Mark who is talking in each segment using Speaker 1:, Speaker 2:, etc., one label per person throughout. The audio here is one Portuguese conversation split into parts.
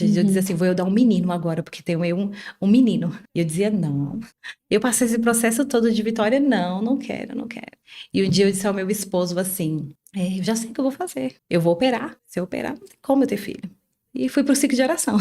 Speaker 1: Eu dizia assim, vou eu dar um menino agora, porque tenho eu um menino. E eu dizia, não. Eu passei esse processo todo de Vitória, não quero, não quero. E um dia eu disse ao meu esposo assim, eu já sei o que eu vou fazer. Eu vou operar. Se eu operar, não tem como eu ter filho. E fui pro ciclo de oração.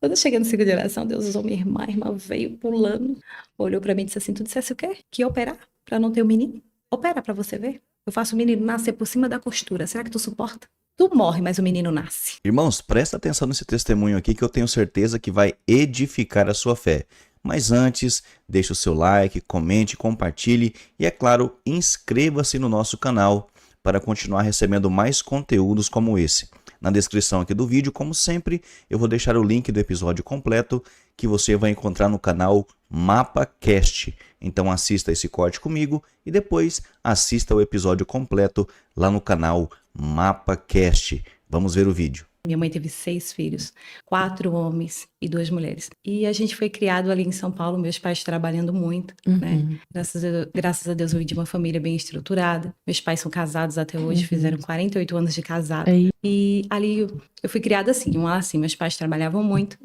Speaker 1: Quando eu cheguei no ciclo de oração, Deus usou minha irmã, a irmã veio pulando, olhou pra mim e disse assim, tu dissesse o quê? Que ia operar pra não ter um menino? Opera pra você ver. Eu faço o menino nascer por cima da costura. Será que tu suporta? Tu morre, mas o menino nasce.
Speaker 2: Irmãos, presta atenção nesse testemunho aqui que eu tenho certeza que vai edificar a sua fé. Mas antes, deixe o seu like, comente, compartilhe e, é claro, inscreva-se no nosso canal para continuar recebendo mais conteúdos como esse. Na descrição aqui do vídeo, como sempre, eu vou deixar o link do episódio completo que você vai encontrar no canal MapaCast. Então assista esse corte comigo e depois assista o episódio completo lá no canal MapaCast. Vamos ver o vídeo.
Speaker 1: Minha mãe teve 6 filhos, 4 homens e 2 mulheres. E a gente foi criado ali em São Paulo, meus pais trabalhando muito, né? Graças a Deus eu vim de uma família bem estruturada. Meus pais são casados até hoje, fizeram 48 anos de casado. E ali eu fui criada assim, meus pais trabalhavam muito.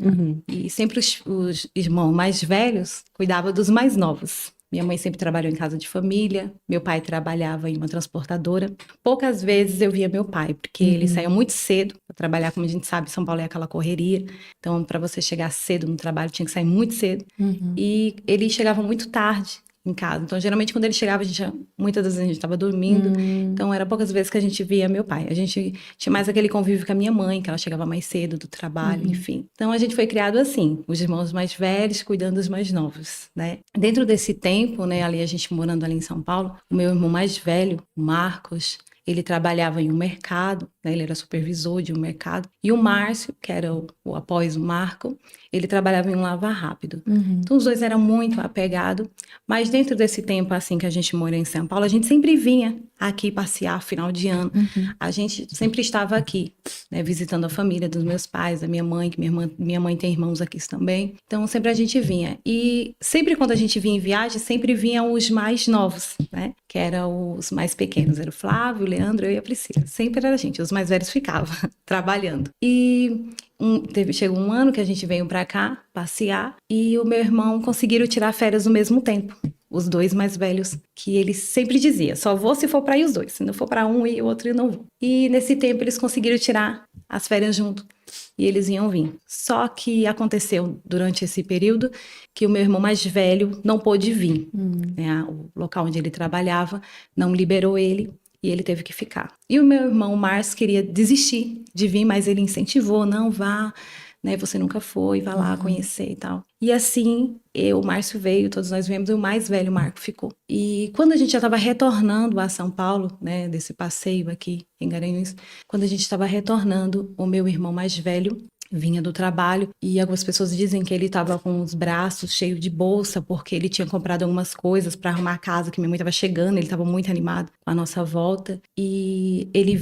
Speaker 1: E sempre os irmãos mais velhos cuidavam dos mais novos. Minha mãe sempre trabalhou em casa de família, meu pai trabalhava em uma transportadora. Poucas vezes eu via meu pai, porque ele saía muito cedo para trabalhar, como a gente sabe, São Paulo é aquela correria. Então, para você chegar cedo no trabalho, tinha que sair muito cedo. E ele chegava muito tarde em casa. Então, geralmente, quando ele chegava, muitas das vezes a gente estava dormindo. Então, era poucas vezes que a gente via meu pai. A gente tinha mais aquele convívio com a minha mãe, que ela chegava mais cedo do trabalho, enfim. Então, a gente foi criado assim, os irmãos mais velhos cuidando dos mais novos, né? Dentro desse tempo, né, ali a gente morando ali em São Paulo, o meu irmão mais velho, o Marcos, ele trabalhava em um mercado, né? Ele era supervisor de um mercado. E o Márcio, que era após o Marco, ele trabalhava em um lava rápido. Então, os dois eram muito apegados. Mas dentro desse tempo, assim, que a gente morou em São Paulo, a gente sempre vinha aqui passear final de ano. A gente sempre estava aqui, né? Visitando a família dos meus pais, da minha mãe, que minha mãe tem irmãos aqui também. Então, sempre a gente vinha. E sempre quando a gente vinha em viagem, sempre vinham os mais novos, né? Que eram os mais pequenos. Era o Flávio, o Leandro, eu e a Priscila. Sempre era a gente. Os mais velhos ficavam trabalhando. E chegou um ano que a gente veio pra cá passear e o meu irmão conseguiram tirar férias no mesmo tempo. Os dois mais velhos, que ele sempre dizia, só vou se for pra ir os dois. Se não for pra um e o outro eu não vou. E nesse tempo eles conseguiram tirar as férias junto. E eles iam vir. Só que aconteceu durante esse período que o meu irmão mais velho não pôde vir. Né? O local onde ele trabalhava não liberou ele. E ele teve que ficar. E o meu irmão, Márcio, queria desistir de vir, mas ele incentivou, não vá, né? Você nunca foi, vá lá conhecer e tal. E assim, o Márcio veio, todos nós viemos, e o mais velho, o Marco, ficou. E quando a gente já estava retornando a São Paulo, né, desse passeio aqui em Garanhuns, quando a gente estava retornando, o meu irmão mais velho vinha do trabalho e algumas pessoas dizem que ele estava com os braços cheios de bolsa porque ele tinha comprado algumas coisas para arrumar a casa, que minha mãe estava chegando, ele estava muito animado com a nossa volta e ele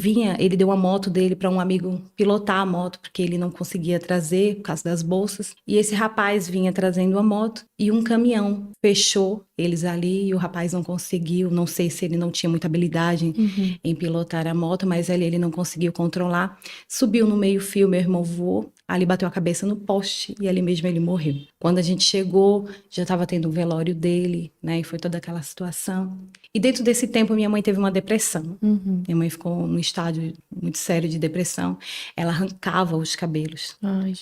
Speaker 1: deu a moto dele para um amigo pilotar a moto porque ele não conseguia trazer por causa das bolsas e esse rapaz vinha trazendo a moto e um caminhão fechou eles ali e o rapaz não conseguiu, não sei se ele não tinha muita habilidade em pilotar a moto, mas ele não conseguiu controlar, subiu no meio-fio, meu irmão voou, ali bateu a cabeça no poste e ali mesmo ele morreu. Quando a gente chegou, já estava tendo um velório dele, né, e foi toda aquela situação. E dentro desse tempo minha mãe teve uma depressão. Minha mãe ficou num estágio muito sério de depressão. Ela arrancava os cabelos.
Speaker 3: Ai,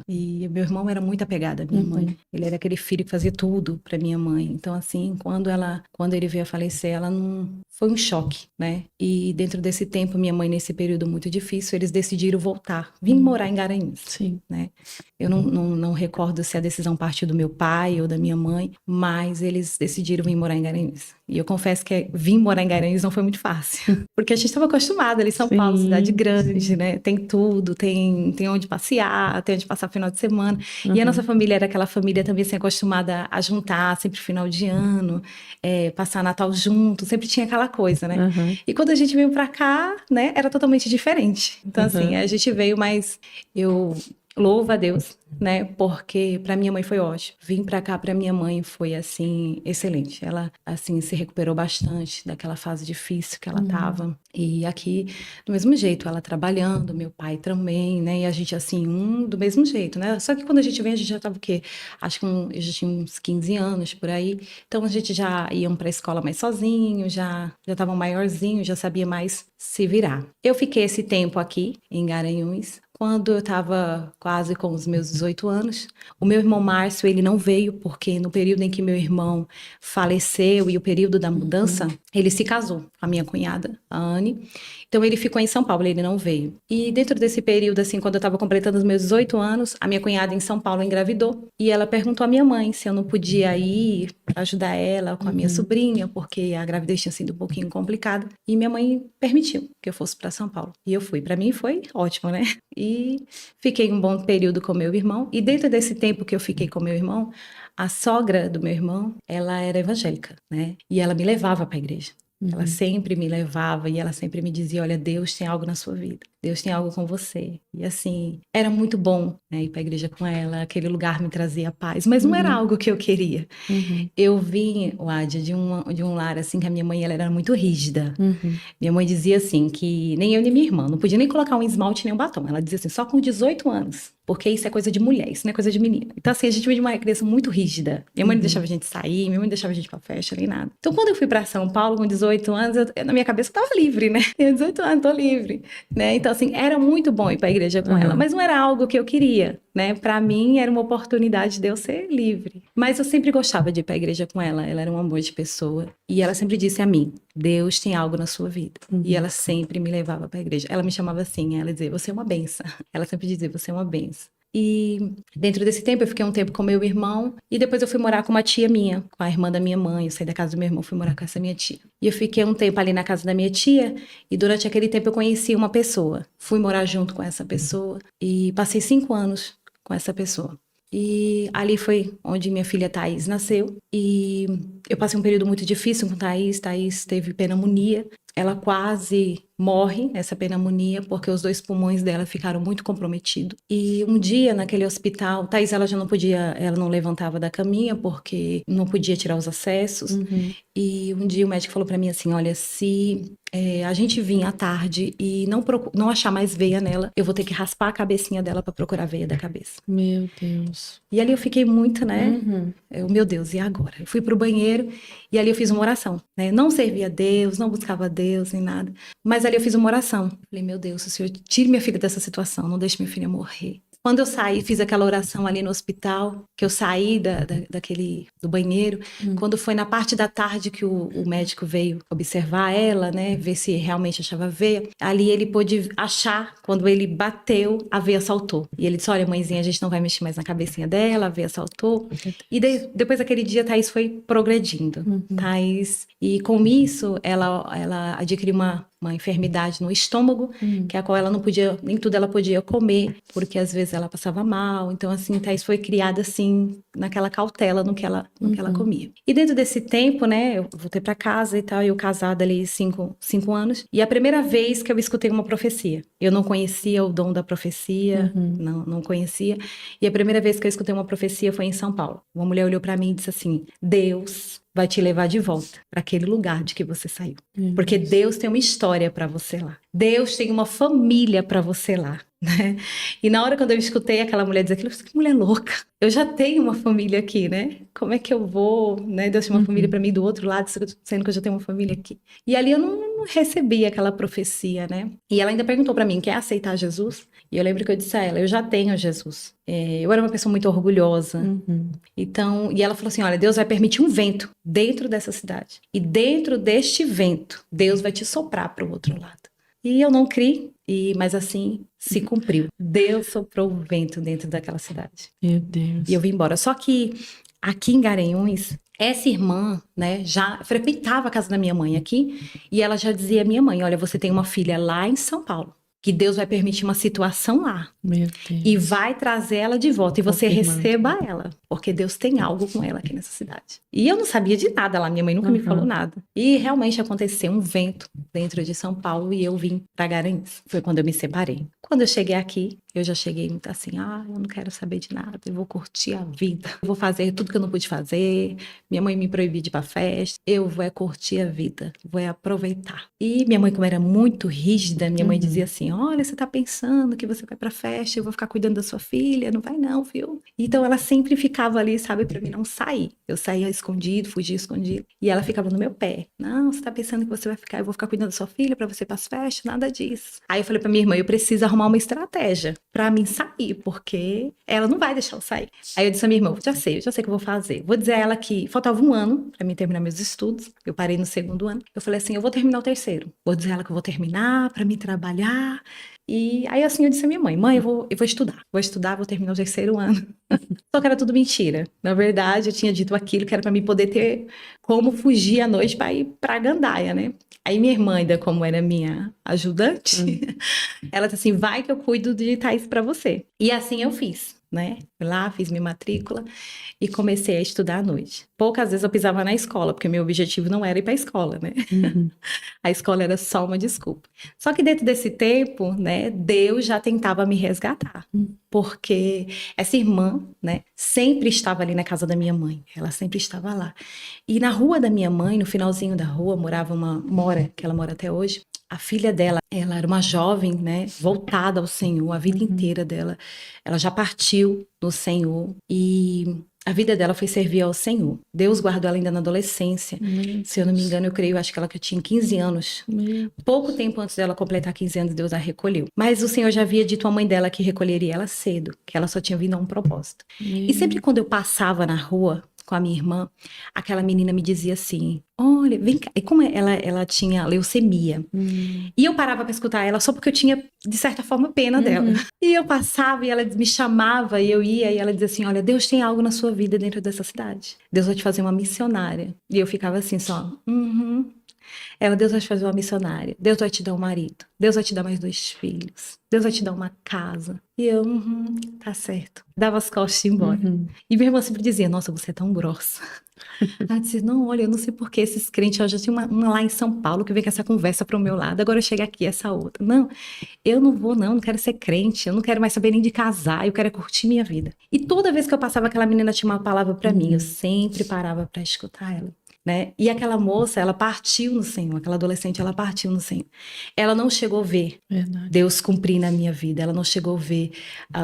Speaker 1: E meu irmão era muito apegado à minha mãe. Ele era aquele filho que fazia tudo para minha mãe. Então assim, quando ele veio a falecer, ela não foi um choque, né? E dentro desse tempo, minha mãe nesse período muito difícil, eles decidiram voltar, vir morar em Garanhuns.
Speaker 3: Sim.
Speaker 1: Né? Eu não recordo se a decisão partiu do meu pai ou da minha mãe, mas eles decidiram vir morar em Garanhuns. E eu confesso que vir morar em Garanhuns não foi muito fácil, porque a gente estava acostumada ali em São Paulo, cidade grande, né? Tem tudo, tem onde passear, tem onde passar final de semana. E a nossa família era aquela família também assim, acostumada a juntar sempre final de ano, passar Natal junto, sempre tinha aquela coisa, né? E quando a gente veio pra cá, né, era totalmente diferente. Então assim, a gente veio, mas louvo a Deus, né? Porque para minha mãe foi ótimo. Vim para cá para minha mãe foi assim excelente. Ela assim se recuperou bastante daquela fase difícil que ela tava. E aqui do mesmo jeito, ela trabalhando, meu pai também, né? E a gente assim do mesmo jeito, né? Só que quando a gente vem a gente já tava o quê? Acho que eu já tinha uns 15 anos por aí. Então a gente já iam para a escola mais sozinho, já estavam maiorzinho, já sabia mais se virar. Eu fiquei esse tempo aqui em Garanhuns. Quando eu estava quase com os meus 18 anos, o meu irmão Márcio, ele não veio, porque no período em que meu irmão faleceu e o período da mudança, ele se casou com a minha cunhada, a Anne. Então ele ficou em São Paulo, ele não veio. E dentro desse período, assim, quando eu estava completando os meus 18 anos, a minha cunhada em São Paulo engravidou. E ela perguntou à minha mãe se eu não podia ir para ajudar ela com a minha sobrinha, porque a gravidez tinha sido um pouquinho complicada. E minha mãe permitiu que eu fosse para São Paulo. E eu fui. Para mim foi ótimo, né? E fiquei um bom período com meu irmão. E dentro desse tempo que eu fiquei com meu irmão, a sogra do meu irmão, ela era evangélica, né? E ela me levava para a igreja. Ela sempre me levava e ela sempre me dizia, olha, Deus tem algo na sua vida. Deus tem algo com você. E assim, era muito bom, né, ir para a igreja com ela. Aquele lugar me trazia paz. Mas não era algo que eu queria. Eu vim, Wádia, de um lar assim, que a minha mãe ela era muito rígida. Minha mãe dizia assim, que nem eu nem minha irmã, não podia nem colocar um esmalte nem um batom. Ela dizia assim, só com 18 anos. Porque isso é coisa de mulher, isso não é coisa de menina. Então assim, a gente veio de uma criança muito rígida. Minha mãe não deixava a gente sair, minha mãe não deixava a gente ir pra festa, nem nada. Então quando eu fui pra São Paulo com 18 anos, na minha cabeça eu tava livre, né? Eu 18 anos, tô livre, né? Então assim, era muito bom ir pra igreja com ela, mas não era algo que eu queria, né? Pra mim era uma oportunidade de eu ser livre. Mas eu sempre gostava de ir pra igreja com ela, ela era um amor de pessoa. E ela sempre disse a mim, Deus tem algo na sua vida. E ela sempre me levava pra igreja. Ela me chamava assim, ela dizia, você é uma benção. Ela sempre dizia, você é uma benção. E dentro desse tempo eu fiquei um tempo com meu irmão e depois eu fui morar com uma tia minha, com a irmã da minha mãe. Eu saí da casa do meu irmão, fui morar com essa minha tia. E eu fiquei um tempo ali na casa da minha tia e durante aquele tempo eu conheci uma pessoa. Fui morar junto com essa pessoa e passei 5 anos com essa pessoa. E ali foi onde minha filha Thaís nasceu. E eu passei um período muito difícil com Thaís. Thaís teve pneumonia. Ela quase morre, essa pneumonia, porque os 2 pulmões dela ficaram muito comprometidos. E um dia, naquele hospital, Thaís, ela já não podia, ela não levantava da caminha, porque não podia tirar os acessos. E um dia o médico falou pra mim assim, olha, se a gente vir à tarde e não achar mais veia nela, eu vou ter que raspar a cabecinha dela pra procurar a veia da cabeça.
Speaker 3: Meu Deus.
Speaker 1: E ali eu fiquei muito, né? Meu Deus, e agora? Eu fui pro banheiro e ali eu fiz uma oração, né? Não servia a Deus, não buscava a Deus, nem nada. Mas ali eu fiz uma oração. Falei, meu Deus, o Senhor tire minha filha dessa situação, não deixe minha filha morrer. Quando eu saí, fiz aquela oração ali no hospital, que eu saí do banheiro, quando foi na parte da tarde que o médico veio observar ela, né, ver se realmente achava veia, ali ele pôde achar, quando ele bateu, a veia saltou. E ele disse, olha, mãezinha, a gente não vai mexer mais na cabecinha dela, a veia saltou. E depois daquele dia, a Thaís foi progredindo. Thaís, e com isso, ela adquiriu uma enfermidade no estômago, que a qual ela não podia, nem tudo ela podia comer, porque às vezes ela passava mal. Então, assim, Thaís foi criada, assim, naquela cautela no que ela comia. E dentro desse tempo, né, eu voltei para casa e tal, eu casada ali 5 anos, e a primeira vez que eu escutei uma profecia. Eu não conhecia o dom da profecia, não conhecia, e a primeira vez que eu escutei uma profecia foi em São Paulo. Uma mulher olhou para mim e disse assim, Deus vai te levar de volta para aquele lugar de que você saiu. Porque Deus tem uma história para você lá. Deus tem uma família para você lá, né? E na hora quando eu escutei aquela mulher dizer aquilo, eu falei, que mulher louca. Eu já tenho uma família aqui, né? Como é que eu vou, né? Deus tem uma família para mim do outro lado, sendo que eu já tenho uma família aqui. E ali eu não recebi aquela profecia, né? E ela ainda perguntou para mim, quer aceitar Jesus? E eu lembro que eu disse a ela, eu já tenho Jesus. Eu era uma pessoa muito orgulhosa. Então, e ela falou assim, olha, Deus vai permitir um vento dentro dessa cidade. E dentro deste vento, Deus vai te soprar para o outro lado. E eu não criei, mas assim se cumpriu. Deus soprou o vento dentro daquela cidade.
Speaker 3: Meu Deus.
Speaker 1: E eu vim embora. Só que aqui em Garanhuns, essa irmã, né, já frequentava a casa da minha mãe aqui, e ela já dizia à minha mãe, olha, você tem uma filha lá em São Paulo, que Deus vai permitir uma situação lá.
Speaker 3: Meu Deus.
Speaker 1: E vai trazer ela de volta. E você
Speaker 3: Confirmando.
Speaker 1: receba ela. Porque Deus tem algo com ela aqui nessa cidade. E eu não sabia de nada lá. Minha mãe nunca me falou nada. E realmente aconteceu um vento dentro de São Paulo. E eu vim para Garanhuns. Foi quando eu me separei. Quando eu cheguei aqui, Eu já cheguei muito assim, eu não quero saber de nada, eu vou curtir a vida. Eu vou fazer tudo que eu não pude fazer. Minha mãe me proibiu de ir pra festa. Eu vou curtir a vida, vou aproveitar. E minha mãe, como era muito rígida, minha mãe dizia assim, olha, você tá pensando que você vai pra festa, eu vou ficar cuidando da sua filha? Não vai não, viu? Então ela sempre ficava ali, sabe, pra mim não sair. Eu saía escondido, fugia escondido. E ela ficava no meu pé. Não, você tá pensando que você vai ficar, eu vou ficar cuidando da sua filha pra você ir pras festas? Nada disso. Aí eu falei pra minha irmã, eu preciso arrumar uma estratégia pra mim sair, porque ela não vai deixar eu sair. Aí eu disse a minha irmã, eu já sei o que eu vou fazer. Vou dizer a ela que faltava um ano pra mim terminar meus estudos. Eu parei no segundo ano. Eu falei assim, eu vou terminar o terceiro. Vou dizer a ela que eu vou terminar pra mim trabalhar. E aí assim eu disse a minha mãe, eu vou estudar. Vou estudar, vou terminar o terceiro ano. Só que era tudo mentira. Na verdade, eu tinha dito aquilo que era pra mim poder ter como fugir à noite pra ir pra gandaia, né? Aí minha irmã, ainda como era minha ajudante, ela disse assim, vai que eu cuido de Thaís pra você. E assim eu fiz, né? Fui lá, fiz minha matrícula e comecei a estudar à noite. Poucas vezes eu pisava na escola, porque meu objetivo não era ir pra escola, né? A escola era só uma desculpa. Só que dentro desse tempo, né, Deus já tentava me resgatar. Porque essa irmã, né, sempre estava ali na casa da minha mãe. Ela sempre estava lá. E na rua da minha mãe, no finalzinho da rua, mora, que ela mora até hoje. A filha dela, ela era uma jovem, né, voltada ao Senhor, a vida inteira dela. Ela já partiu do Senhor e a vida dela foi servir ao Senhor. Deus guardou ela ainda na adolescência. Se eu não me engano, eu acho que ela tinha 15 anos. Pouco tempo antes dela completar 15 anos, Deus a recolheu. Mas o Senhor já havia dito à mãe dela que recolheria ela cedo, que ela só tinha vindo a um propósito. E sempre quando eu passava na rua com a minha irmã, aquela menina me dizia assim, olha, vem cá. E como ela tinha leucemia. E eu parava para escutar ela só porque eu tinha, de certa forma, pena dela. E eu passava e ela me chamava e eu ia e ela dizia assim, olha, Deus tem algo na sua vida dentro dessa cidade. Deus vai te fazer uma missionária. E eu ficava assim só, Ela, Deus vai te fazer uma missionária. Deus vai te dar um marido. Deus vai te dar mais 2 filhos. Deus vai te dar uma casa. E eu, tá certo. Dava as costas e ia embora. E minha irmã sempre dizia, nossa, você é tão grossa. Ela dizia, não, olha, eu não sei por que esses crentes, eu já tinha uma lá em São Paulo que veio com essa conversa pro meu lado, agora eu chego aqui, essa outra. Não, eu não vou não quero ser crente, eu não quero mais saber nem de casar, eu quero curtir minha vida. E toda vez que eu passava, aquela menina tinha uma palavra pra mim, eu sempre parava pra escutar ela. Né? E aquela moça, ela partiu no Senhor, aquela adolescente, ela partiu no Senhor. Ela não chegou a ver Deus cumprir na minha vida, ela não chegou a ver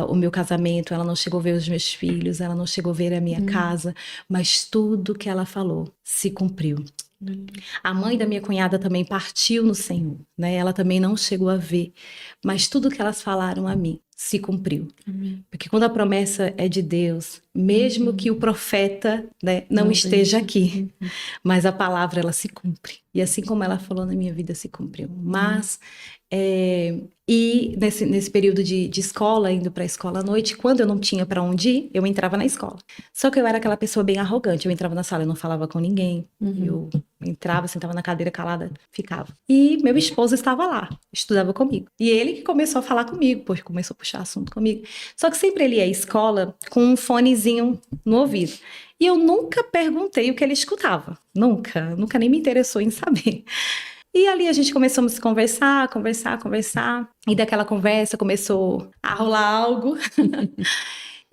Speaker 1: o meu casamento, ela não chegou a ver os meus filhos, ela não chegou a ver a minha casa, mas tudo que ela falou se cumpriu. A mãe da minha cunhada também partiu no Senhor, né? Ela também não chegou a ver, mas tudo que elas falaram a mim se cumpriu. Porque quando a promessa é de Deus, mesmo que o profeta, né, não esteja aqui, mas a palavra ela se cumpre. E assim como ela falou na minha vida, se cumpriu. Mas e nesse período de escola, indo para a escola à noite, quando eu não tinha para onde ir, eu entrava na escola. Só que eu era aquela pessoa bem arrogante. Eu entrava na sala, eu não falava com ninguém. Eu entrava, sentava na cadeira calada, ficava. E meu esposo estava lá, estudava comigo. E ele que começou a falar comigo, pois começou a puxar assunto comigo. Só que sempre ele ia à escola com um fonezinho no ouvido. E eu nunca perguntei o que ele escutava. Nunca nem me interessou em saber. E ali a gente começamos a conversar. E daquela conversa começou a rolar algo.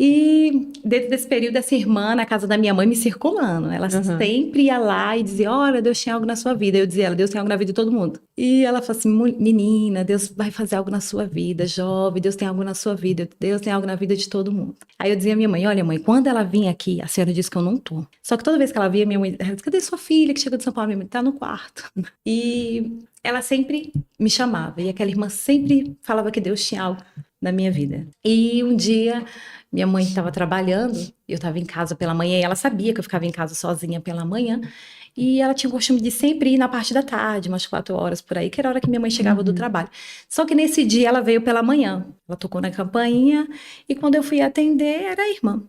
Speaker 1: E dentro desse período, essa irmã na casa da minha mãe me circulando. Ela sempre ia lá e dizia, olha, Deus tem algo na sua vida. Eu dizia, ela, Deus tem algo na vida de todo mundo. E ela falou assim, menina, Deus vai fazer algo na sua vida, jovem, Deus tem algo na sua vida, Deus tem algo na vida de todo mundo. Aí eu dizia à minha mãe, olha mãe, quando ela vinha aqui, a senhora disse que eu não tô. Só que toda vez que ela via, minha mãe, ela disse, cadê sua filha que chegou de São Paulo? Minha mãe, tá no quarto. E ela sempre me chamava. E aquela irmã sempre falava que Deus tinha algo na minha vida. E um dia, minha mãe estava trabalhando, eu estava em casa pela manhã, e ela sabia que eu ficava em casa sozinha pela manhã, e ela tinha o costume de sempre ir na parte da tarde, umas 4 horas por aí, que era a hora que minha mãe chegava do trabalho. Só que nesse dia ela veio pela manhã, ela tocou na campainha, e quando eu fui atender, era a irmã.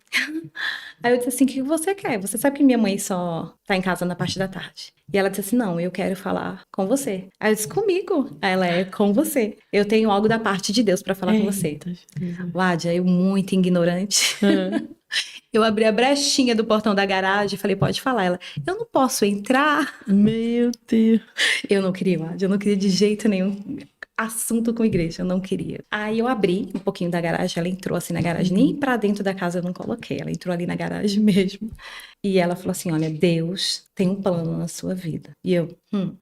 Speaker 1: Aí eu disse assim, o que você quer? Você sabe que minha mãe só tá em casa na parte da tarde. E ela disse assim, não, eu quero falar com você. Aí eu disse, comigo? Aí ela, é com você. Eu tenho algo da parte de Deus para falar com você. Ládia, eu muito ignorante. Eu abri a brechinha do portão da garagem e falei, pode falar. Ela, eu não posso entrar.
Speaker 3: Meu Deus.
Speaker 1: Eu não queria, Ládia, eu não queria de jeito nenhum. assunto com igreja, eu não queria. Aí eu abri um pouquinho da garagem, ela entrou assim na garagem, nem pra dentro da casa eu não coloquei, ela entrou ali na garagem mesmo. E ela falou assim, olha, Deus tem um plano na sua vida. E eu,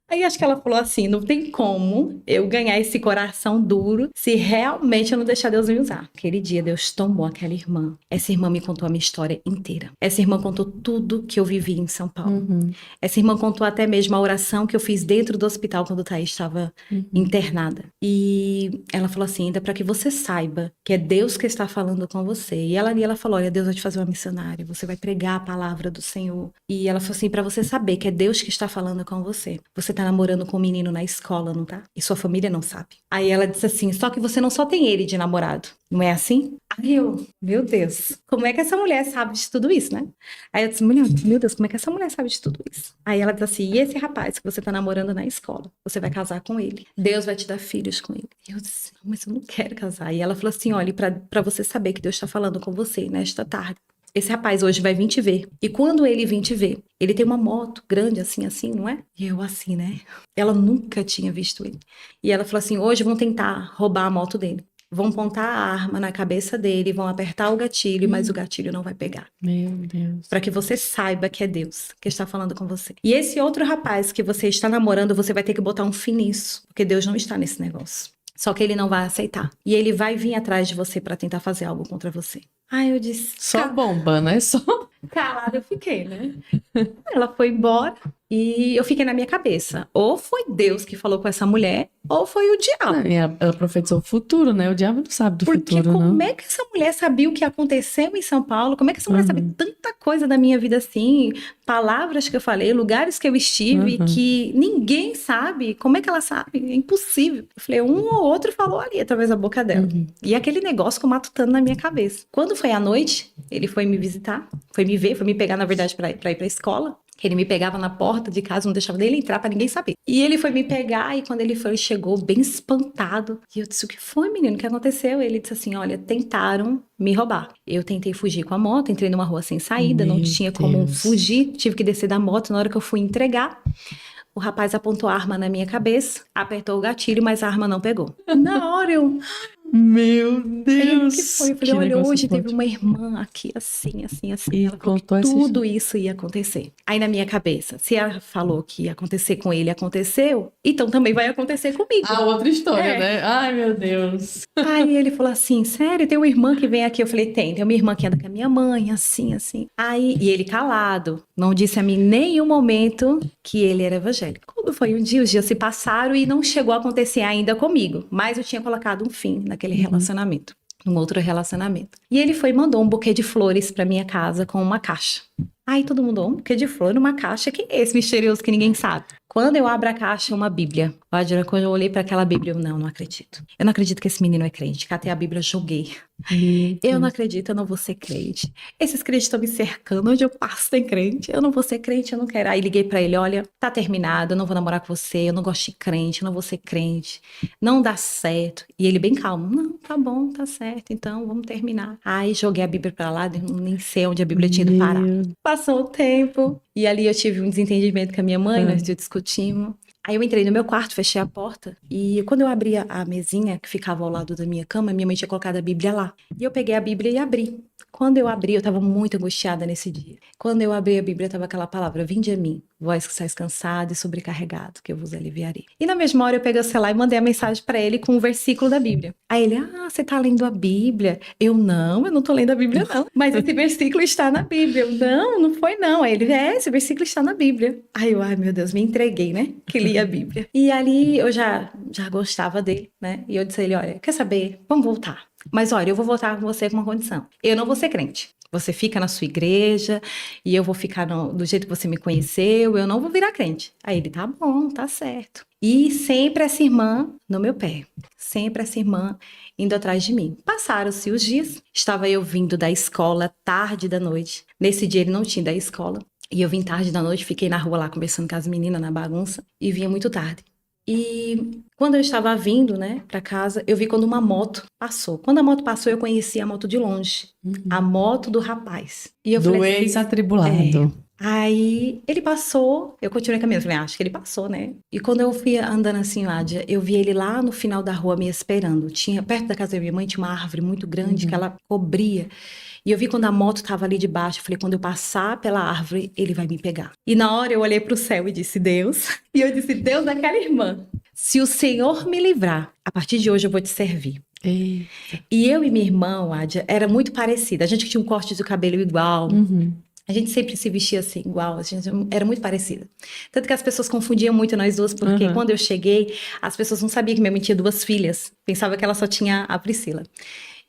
Speaker 1: Aí acho que ela falou assim, não tem como eu ganhar esse coração duro se realmente eu não deixar Deus me usar. Aquele dia Deus tomou aquela irmã. Essa irmã me contou a minha história inteira. Essa irmã contou tudo que eu vivi em São Paulo. Essa irmã contou até mesmo a oração que eu fiz dentro do hospital quando Thaís estava internada. E ela falou assim, ainda para que você saiba que é Deus que está falando com você. E ela falou, olha, Deus vai te fazer uma missionária, você vai pregar a palavra do Senhor. E ela falou assim, para você saber que é Deus que está falando com você. Você tá namorando com um menino na escola, não tá? E sua família não sabe. Aí ela disse assim, só que você não só tem ele de namorado. Não é assim? Aí eu, meu Deus, como é que essa mulher sabe de tudo isso, né? Aí eu disse, meu Deus, como é que essa mulher sabe de tudo isso? Aí ela disse assim, e esse rapaz que você tá namorando na escola? Você vai casar com ele. Deus vai te dar filhos com ele. E eu disse, mas eu não quero casar. E ela falou assim, olha, pra você saber que Deus tá falando com você nesta tarde. Esse rapaz hoje vai vir te ver. E quando ele vir te ver, ele tem uma moto grande assim, não é? E eu assim, né? Ela nunca tinha visto ele. E ela falou assim, hoje vão tentar roubar a moto dele. Vão apontar a arma na cabeça dele, vão apertar o gatilho, mas o gatilho não vai pegar.
Speaker 3: Meu Deus.
Speaker 1: Para que você saiba que é Deus que está falando com você. E esse outro rapaz que você está namorando, você vai ter que botar um fim nisso, porque Deus não está nesse negócio. Só que ele não vai aceitar. E ele vai vir atrás de você para tentar fazer algo contra você. Aí eu disse...
Speaker 3: Só bomba, né? Só...
Speaker 1: Calada eu fiquei, né? Ela foi embora e eu fiquei na minha cabeça. Ou foi Deus que falou com essa mulher, ou foi o diabo.
Speaker 3: Ela profetizou o futuro, né? O diabo não sabe do
Speaker 1: Porque
Speaker 3: futuro, não.
Speaker 1: como é que essa mulher sabia o que aconteceu em São Paulo? Como é que essa mulher sabe tanta coisa da minha vida assim? Palavras que eu falei, lugares que eu estive, que ninguém sabe. Como é que ela sabe? É impossível. Eu falei, um ou outro falou ali, através da boca dela. E aquele negócio ficou matutando na minha cabeça. Quando foi à noite, ele foi me visitar, foi me ver, foi me pegar, na verdade, pra ir pra escola. Ele me pegava na porta de casa, não deixava dele entrar pra ninguém saber. E ele foi me pegar, e quando ele foi, ele chegou bem espantado. E eu disse, o que foi, menino? O que aconteceu? Ele disse assim, olha, tentaram me roubar. Eu tentei fugir com a moto, entrei numa rua sem saída, não tinha como fugir, tive que descer da moto. Na hora que eu fui entregar, o rapaz apontou a arma na minha cabeça, apertou o gatilho, mas a arma não pegou. Na hora eu...
Speaker 3: Meu Deus!
Speaker 1: O que foi? Eu falei, olha, hoje teve uma irmã aqui, assim.
Speaker 3: E
Speaker 1: ela falou que tudo isso ia acontecer. Aí na minha cabeça, se ela falou que ia acontecer com ele, aconteceu, então também vai acontecer comigo.
Speaker 3: Ah, outra história, né? Ai, meu Deus!
Speaker 1: Aí ele falou assim, sério, tem uma irmã que vem aqui? Eu falei, tem uma irmã que anda com a minha mãe, assim. Aí, e ele calado, não disse a mim em nenhum momento que ele era evangélico. Quando foi um dia, os dias se passaram e não chegou a acontecer ainda comigo, mas eu tinha colocado um fim naquele relacionamento, num outro relacionamento. E ele foi e mandou um buquê de flores pra minha casa com uma caixa. Aí todo mundo, um buquê de flor numa caixa, que é esse misterioso que ninguém sabe? Quando eu abro a caixa, uma Bíblia. Quando eu olhei para aquela Bíblia, eu não acredito. Eu não acredito que esse menino é crente. Catei a Bíblia, joguei. Eu não acredito, eu não vou ser crente. Esses crentes estão me cercando, onde eu passo tem crente. Eu não vou ser crente, eu não quero. Aí liguei para ele, olha, tá terminado, eu não vou namorar com você, eu não gosto de crente, eu não vou ser crente. Não dá certo. E ele bem calmo, não, tá bom, tá certo, então vamos terminar. Aí joguei a Bíblia para lá, nem sei onde a Bíblia tinha ido parar. Passou o tempo, e ali eu tive um desentendimento com a minha mãe, nós discutimos. Aí eu entrei no meu quarto, fechei a porta, e quando eu abri a mesinha que ficava ao lado da minha cama, minha mãe tinha colocado a Bíblia lá. E eu peguei a Bíblia e abri. Quando eu abri, eu estava muito angustiada nesse dia. Quando eu abri a Bíblia, estava aquela palavra, vinde a mim, vós que estáis cansado e sobrecarregado, que eu vos aliviarei. E na mesma hora eu peguei o celular e mandei a mensagem para ele com um versículo da Bíblia. Aí ele, você tá lendo a Bíblia? Eu não tô lendo a Bíblia não. Mas esse versículo está na Bíblia. Eu, não foi não. Aí ele, esse versículo está na Bíblia. Aí eu, ai meu Deus, me entreguei, né? Que li a Bíblia. E ali eu já gostava dele, né? E eu disse a ele, olha, quer saber? Vamos voltar. Mas olha, eu vou voltar com você com uma condição. Eu não vou ser crente. Você fica na sua igreja e eu vou ficar do jeito que você me conheceu, eu não vou virar crente. Aí ele, tá bom, tá certo. E sempre essa irmã no meu pé. Sempre essa irmã indo atrás de mim. Passaram-se os dias, estava eu vindo da escola tarde da noite. Nesse dia ele não tinha da escola. E eu vim tarde da noite, fiquei na rua lá conversando com as meninas na bagunça e vinha muito tarde. E quando eu estava vindo, né, para casa, eu vi quando uma moto passou. Quando a moto passou, eu conheci a moto de longe. A moto do rapaz. E eu
Speaker 3: do
Speaker 1: falei assim,
Speaker 3: ex-atribulado.
Speaker 1: Aí ele passou, eu continuei caminhando, falei, acho que ele passou, né? E quando eu fui andando assim, Nádia, eu vi ele lá no final da rua me esperando. Tinha, perto da casa da minha mãe, tinha uma árvore muito grande que ela cobria. E eu vi quando a moto tava ali debaixo, eu falei, quando eu passar pela árvore, ele vai me pegar. E na hora eu olhei pro céu e disse, Deus, e eu disse, Deus daquela irmã, se o Senhor me livrar, a partir de hoje eu vou te servir.
Speaker 3: Ei.
Speaker 1: E eu e minha irmã, Nádia, era muito parecida. A gente tinha um corte de cabelo igual. A gente sempre se vestia assim, igual, a gente era muito parecida. Tanto que as pessoas confundiam muito nós duas, porque quando eu cheguei, as pessoas não sabiam que minha mãe tinha 2 filhas. Pensava que ela só tinha a Priscila.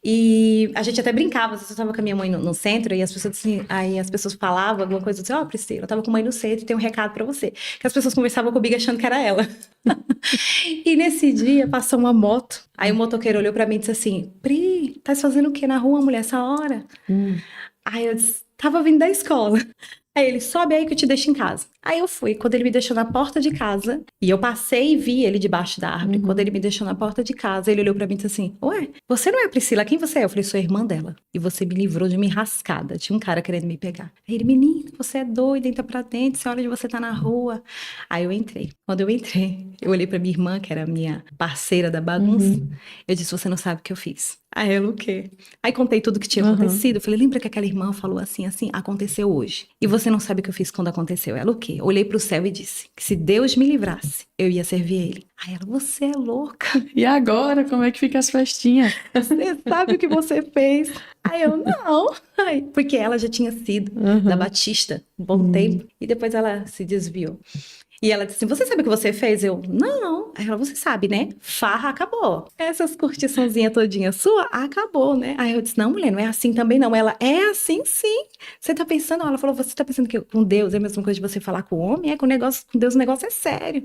Speaker 1: E a gente até brincava, às vezes eu estava com a minha mãe no centro, e as pessoas assim, aí as pessoas falavam alguma coisa assim, Priscila, eu estava com a mãe no centro, tem um recado para você. Que as pessoas conversavam comigo achando que era ela. E nesse dia passou uma moto, aí o motoqueiro olhou para mim e disse assim, Pri, tá fazendo o que na rua, mulher, essa hora? Aí eu disse, tava vindo da escola. Aí ele, sobe aí que eu te deixo em casa. Aí eu fui, quando ele me deixou na porta de casa, e eu passei e vi ele debaixo da árvore. Quando ele me deixou na porta de casa, ele olhou pra mim e disse assim, ué, você não é a Priscila, quem você é? Eu falei, sou a irmã dela. E você me livrou de uma enrascada, tinha um cara querendo me pegar. Aí ele, menino, você é doida, entra pra dentro, você olha onde você tá na rua. Aí eu entrei. Quando eu entrei, eu olhei pra minha irmã, que era a minha parceira da bagunça. Eu disse, você não sabe o que eu fiz. Aí ela, o quê? Aí contei tudo que tinha acontecido. Eu falei, lembra que aquela irmã falou assim, assim? Aconteceu hoje. E você não sabe o que eu fiz quando aconteceu. Ela, o quê? Eu olhei pro céu e disse que se Deus me livrasse, eu ia servir ele. Aí ela, você é louca.
Speaker 3: E agora, como é que fica as festinhas?
Speaker 1: Você sabe o que você fez? Aí eu, não. Aí, porque ela já tinha sido da Batista um bom tempo. E depois ela se desviou. E ela disse assim, você sabe o que você fez? Eu, não. Aí ela, você sabe, né? Farra acabou. Essas curtiçãozinhas todinha sua, acabou, né? Aí eu disse, não, mulher, não é assim também não. Ela, é assim sim. Você tá pensando, ela falou, você tá pensando que com Deus é a mesma coisa de você falar com o homem? Com Deus o negócio é sério.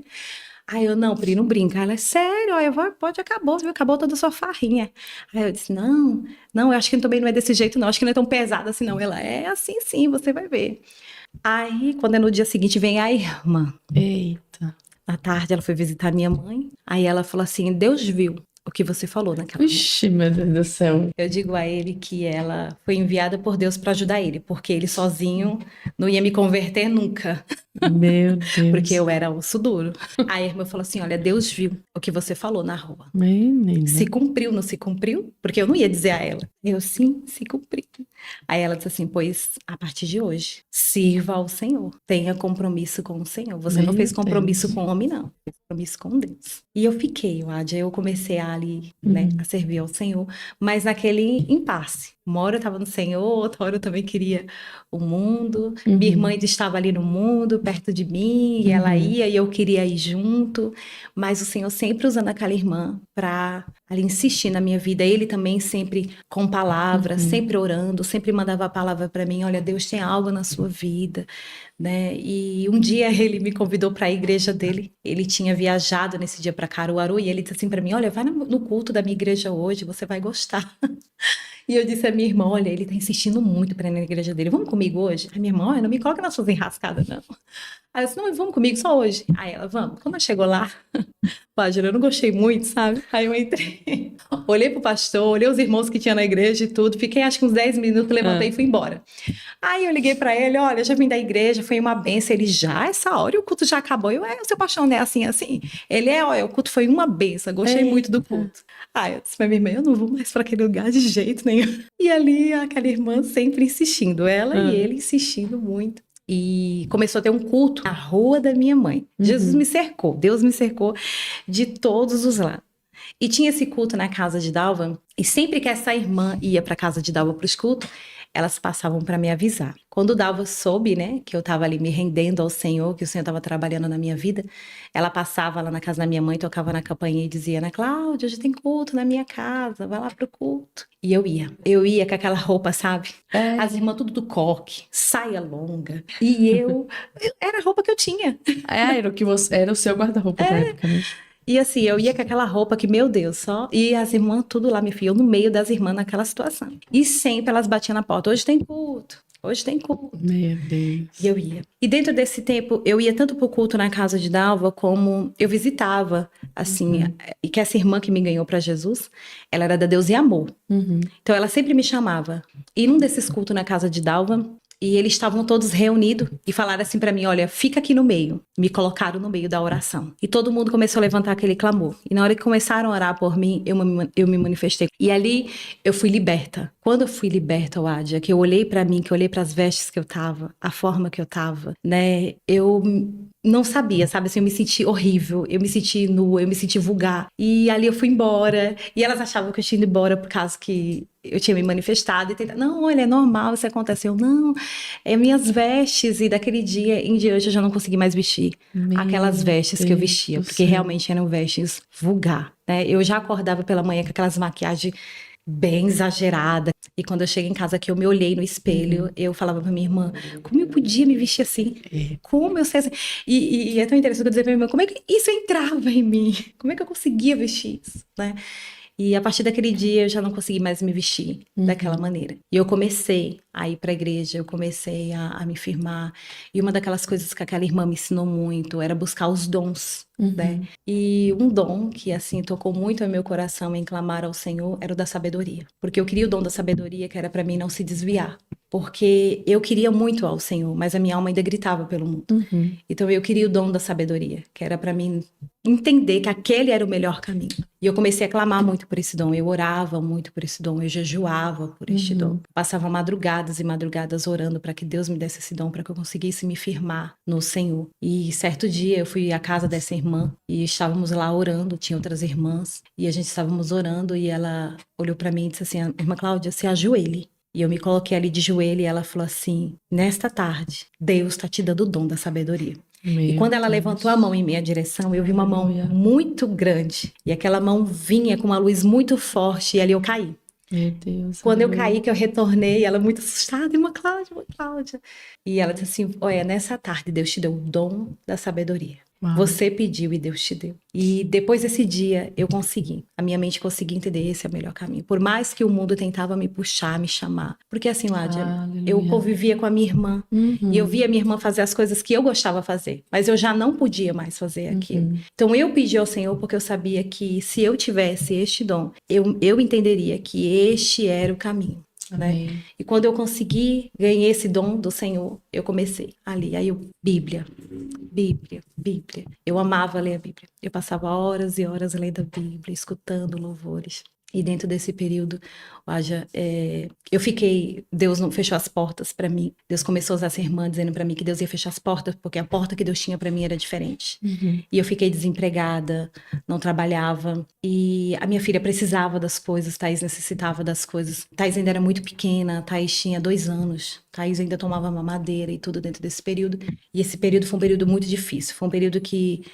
Speaker 1: Aí eu, não, Pri, não brinca. Ela, é sério? Aí eu, pode, acabou, viu? Acabou toda a sua farrinha. Aí eu disse, não, eu acho que também não é desse jeito não, acho que não é tão pesado assim não. Ela, é assim sim, você vai ver. Aí, quando é no dia seguinte, vem a irmã.
Speaker 3: Eita.
Speaker 1: À tarde, ela foi visitar minha mãe. Aí ela falou assim, Deus viu o que você falou naquela noite.
Speaker 3: Ixi, meu Deus do céu.
Speaker 1: Eu digo a ele que ela foi enviada por Deus para ajudar ele, porque ele sozinho não ia me converter nunca.
Speaker 3: Meu Deus.
Speaker 1: Porque eu era osso duro. Aí a irmã falou assim, olha, Deus viu o que você falou na rua.
Speaker 3: Menina.
Speaker 1: Se cumpriu, não se cumpriu? Porque eu não ia dizer a ela. Eu, sim, se cumpriu. Aí ela disse assim, pois, a partir de hoje, sirva ao Senhor. Tenha compromisso com o Senhor. Você não
Speaker 3: Meu
Speaker 1: fez compromisso
Speaker 3: Deus.
Speaker 1: com o homem, não. Fez compromisso com Deus. E eu fiquei, Nádia, eu comecei ali, né, a servir ao Senhor, mas naquele impasse. Uma hora eu estava no Senhor, outra hora eu também queria o mundo. Minha irmã ainda estava ali no mundo, perto de mim, e ela ia e eu queria ir junto. Mas o Senhor sempre usando aquela irmã para ali insistir na minha vida. Ele também sempre com palavras, sempre orando, sempre mandava a palavra para mim. Olha, Deus tem algo na sua vida, né? E um dia ele me convidou para a igreja dele. Ele tinha viajado nesse dia para Caruaru e ele disse assim para mim, olha, vai no culto da minha igreja hoje, você vai gostar. E eu disse à minha irmã, olha, ele tá insistindo muito para ir na igreja dele, vamos comigo hoje? A minha irmã, olha, não me coloca nas suas enrascadas, não. Aí eu disse, não, vamos comigo só hoje. Aí ela, vamos. Quando ela chegou lá, página, eu não gostei muito, sabe? Aí eu entrei, olhei pro pastor, olhei os irmãos que tinha na igreja e tudo, fiquei acho que uns 10 minutos, levantei e fui embora. Aí eu liguei para ele, olha, já vim da igreja, foi uma benção. Ele, já essa hora e o culto já acabou. Eu, o seu pastor não é assim, assim? Ele, olha, o culto foi uma benção, gostei muito do culto. Aí eu disse pra minha irmã, eu não vou mais para aquele lugar de jeito nenhum. E ali, aquela irmã sempre insistindo, ela e ele insistindo muito. E começou a ter um culto na rua da minha mãe. Jesus me cercou, Deus me cercou de todos os lados. E tinha esse culto na casa de Dalva, e sempre que essa irmã ia para casa de Dalva para os cultos, elas passavam para me avisar. Quando Dalva soube, né, que eu estava ali me rendendo ao Senhor, que o Senhor estava trabalhando na minha vida, ela passava lá na casa da minha mãe, tocava na campainha e dizia, Ana Cláudia, hoje tem culto na minha casa, vai lá pro culto. E eu ia com aquela roupa, sabe? As irmãs tudo do coque, saia longa. E era a roupa que eu tinha.
Speaker 3: Era o que você, era o seu guarda-roupa da época, né?
Speaker 1: E assim, eu ia com aquela roupa que, meu Deus, só... E as irmãs tudo lá, minha filha, eu no meio das irmãs naquela situação. E sempre elas batiam na porta, hoje tem culto.
Speaker 3: Meu Deus.
Speaker 1: E eu ia. E dentro desse tempo, eu ia tanto pro culto na casa de Dalva, como eu visitava, assim, e que essa irmã que me ganhou para Jesus, ela era da Deus e Amor. Então ela sempre me chamava. E num desses cultos na casa de Dalva, E eles estavam todos reunidos e falaram assim pra mim, olha, fica aqui no meio. Me colocaram no meio da oração. E todo mundo começou a levantar aquele clamor. E na hora que começaram a orar por mim, eu me manifestei. E ali eu fui liberta. Quando eu fui liberta, Wadia, que eu olhei pra mim, que eu olhei pras vestes que eu tava, a forma que eu tava, né? Eu não sabia, sabe? Assim, eu me senti horrível, eu me senti nua, eu me senti vulgar. E ali eu fui embora. E elas achavam que eu tinha ido embora por causa que eu tinha me manifestado e tentado, não, olha, é normal, isso aconteceu. Não, é minhas vestes. E daquele dia em diante eu já não consegui mais vestir aquelas vestes que eu vestia, porque realmente eram vestes vulgar, né? Eu já acordava pela manhã com aquelas maquiagens bem exageradas. E quando eu cheguei em casa que eu me olhei no espelho, eu falava pra minha irmã, como eu podia me vestir assim? Como eu sei assim? E é tão interessante eu dizer pra minha irmã, como é que isso entrava em mim? Como é que eu conseguia vestir isso, né? E a partir daquele dia eu já não consegui mais me vestir daquela maneira. E eu comecei a ir para a igreja, eu comecei a me firmar. E uma daquelas coisas que aquela irmã me ensinou muito era buscar os dons, né? E um dom que, assim, tocou muito ao meu coração em clamar ao Senhor era o da sabedoria. Porque eu queria o dom da sabedoria, que era para mim não se desviar. Porque eu queria muito ao Senhor, mas a minha alma ainda gritava pelo mundo. Então eu queria o dom da sabedoria, que era para mim entender que aquele era o melhor caminho. E eu comecei a clamar muito por esse dom, eu orava muito por esse dom, eu jejuava por este dom. Passava madrugadas e madrugadas orando para que Deus me desse esse dom, para que eu conseguisse me firmar no Senhor. E certo dia eu fui à casa dessa irmã e estávamos lá orando, tinha outras irmãs, e a gente estávamos orando e ela olhou para mim e disse assim, irmã Cláudia, se ajoelhe. E eu me coloquei ali de joelho e ela falou assim, nesta tarde, Deus está te dando o dom da sabedoria. E quando ela levantou a mão em minha direção, eu vi uma mão muito grande. E aquela mão vinha com uma luz muito forte e ali eu caí.
Speaker 3: Meu Deus.
Speaker 1: Quando eu caí, que eu retornei, ela muito assustada, irmã Cláudia, irmã Cláudia. E ela disse assim, olha, nessa tarde Deus te deu o dom da sabedoria. Você pediu e Deus te deu. E depois desse dia, eu consegui. A minha mente conseguiu entender esse é o melhor caminho. Por mais que o mundo tentava me puxar, me chamar. Porque assim, Ládia, eu convivia com a minha irmã. E eu via a minha irmã fazer as coisas que eu gostava de fazer. Mas eu já não podia mais fazer aquilo. Então eu pedi ao Senhor porque eu sabia que se eu tivesse este dom, eu entenderia que este era o caminho. Né? E quando eu consegui, ganhei esse dom do Senhor, eu comecei ali. Aí eu, Bíblia. Eu amava ler a Bíblia. Eu passava horas e horas lendo a Bíblia, escutando louvores. E dentro desse período, eu fiquei, Deus não fechou as portas para mim. Deus começou a usar essa irmã dizendo para mim que Deus ia fechar as portas, porque a porta que Deus tinha para mim era diferente. E eu fiquei desempregada, não trabalhava. E a minha filha precisava das coisas, Thaís necessitava das coisas. Thaís ainda era muito pequena, Thaís tinha 2 anos. Thaís ainda tomava mamadeira e tudo dentro desse período. E esse período foi um período muito difícil. Foi um período que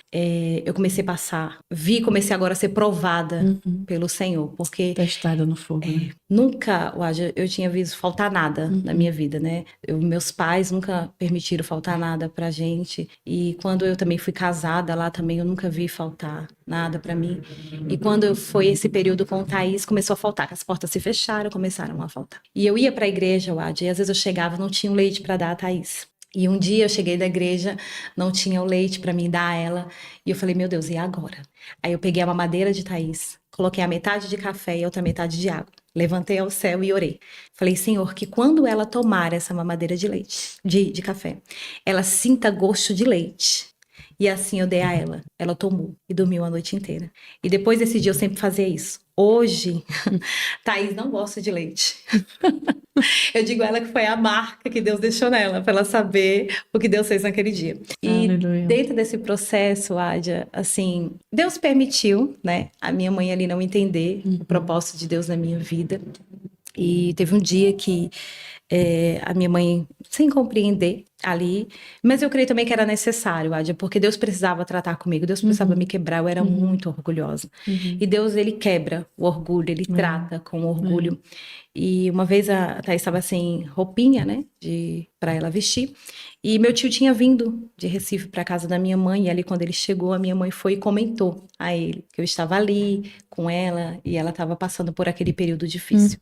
Speaker 1: eu comecei a passar. Comecei agora a ser provada pelo Senhor. Porque
Speaker 3: testada no fogo. Né?
Speaker 1: Nunca, Wadia, eu tinha visto faltar nada na minha vida, né? Meus pais nunca permitiram faltar nada pra gente. E quando eu também fui casada lá também, eu nunca vi faltar nada pra mim. E quando foi esse período com o Thaís, começou a faltar, que as portas se fecharam, começaram a faltar. E eu ia pra igreja, Wadia, e às vezes eu chegava, não tinha um leite pra dar a Thaís. E um dia eu cheguei da igreja, não tinha o leite para mim dar a ela, e eu falei, meu Deus, e agora? Aí eu peguei a mamadeira de Thaís, coloquei a metade de café e a outra metade de água. Levantei ao céu e orei. Falei, Senhor, que quando ela tomar essa mamadeira de leite, de café, ela sinta gosto de leite. E assim eu dei a ela. Ela tomou e dormiu a noite inteira. E depois desse dia eu sempre fazia isso. Hoje, Thaís não gosta de leite. Eu digo a ela que foi a marca que Deus deixou nela, para ela saber o que Deus fez naquele dia. E dentro desse processo, Ádia, assim, Deus permitiu, né, a minha mãe ali não entender o propósito de Deus na minha vida. E teve um dia que a minha mãe, sem compreender ali, mas eu creio também que era necessário, Ádia, porque Deus precisava tratar comigo, Deus precisava me quebrar, eu era muito orgulhosa. E Deus, ele quebra o orgulho, ele trata com orgulho. E uma vez a Thaís estava sem roupinha, né, para ela vestir, e meu tio tinha vindo de Recife para casa da minha mãe, e ali quando ele chegou, a minha mãe foi e comentou a ele que eu estava ali com ela, e ela estava passando por aquele período difícil.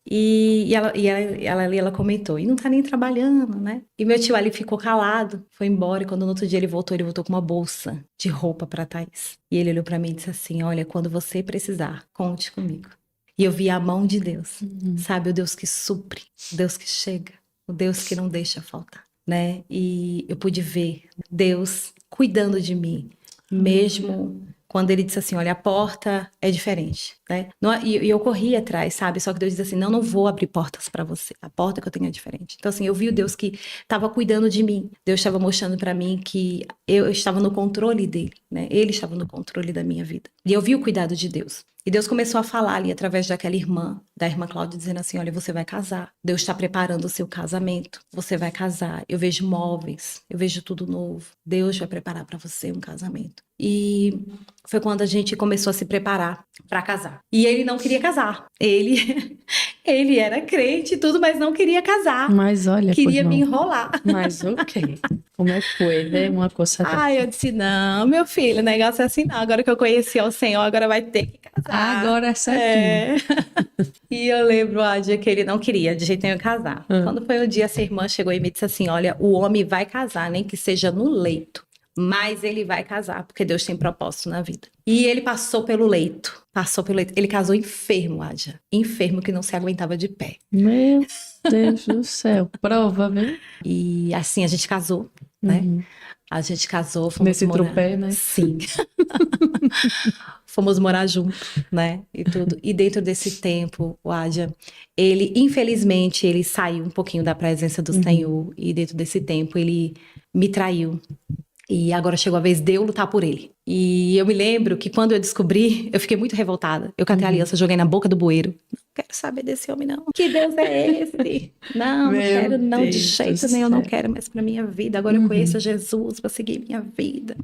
Speaker 1: E ela comentou, e não tá nem trabalhando, né? E meu tio ali ficou calado, foi embora, e quando no outro dia ele voltou com uma bolsa de roupa para Thaís. E ele olhou para mim e disse assim, olha, quando você precisar, conte comigo. E eu vi a mão de Deus, sabe? O Deus que supre, o Deus que chega, o Deus que não deixa faltar, né? E eu pude ver Deus cuidando de mim, mesmo quando ele disse assim, olha, a porta é diferente, né? E eu corri atrás, sabe? Só que Deus disse assim, não, não vou abrir portas para você. A porta que eu tenho é diferente. Então, assim, eu vi o Deus que estava cuidando de mim. Deus estava mostrando para mim que eu estava no controle dele, né? Ele estava no controle da minha vida. E eu vi o cuidado de Deus. E Deus começou a falar ali através daquela irmã, da irmã Cláudia, dizendo assim, olha, você vai casar. Deus está preparando o seu casamento. Você vai casar. Eu vejo móveis, eu vejo tudo novo. Deus vai preparar para você um casamento. E foi quando a gente começou a se preparar para casar. E ele não queria casar. Ele era crente e tudo, mas não queria casar.
Speaker 3: Mas olha,
Speaker 1: queria me enrolar.
Speaker 3: Mas ok. Como é que foi, né? Uma coisa dessa.
Speaker 1: Eu disse, não, meu filho, o negócio é assim não. Agora que eu conheci o Senhor, agora vai ter que casar.
Speaker 3: Agora é certinho.
Speaker 1: E eu lembro, Ádia, que ele não queria de jeito nenhum casar. Quando foi um dia, essa irmã chegou e me disse assim, olha, o homem vai casar, nem que seja no leito. Mas ele vai casar, porque Deus tem propósito na vida. E ele passou pelo leito. Ele casou enfermo, Ádia. Enfermo, que não se aguentava de pé.
Speaker 3: Meu Deus do céu. Prova, viu?
Speaker 1: E assim a gente casou, né? A gente casou, fomos
Speaker 3: nesse
Speaker 1: morar...
Speaker 3: tropé, né?
Speaker 1: Sim. Fomos morar junto, né? E tudo. E dentro desse tempo, o Ádia, ele, infelizmente, ele saiu um pouquinho da presença do Senhor. E dentro desse tempo, ele me traiu. E agora chegou a vez de eu lutar por ele. E eu me lembro que quando eu descobri, eu fiquei muito revoltada. Eu catei a aliança, joguei na boca do bueiro. Não quero saber desse homem, não. Que Deus é esse? Não, não quero, não, de jeito nenhum. Eu não quero mais pra minha vida. Agora eu conheço Jesus, vou seguir minha vida.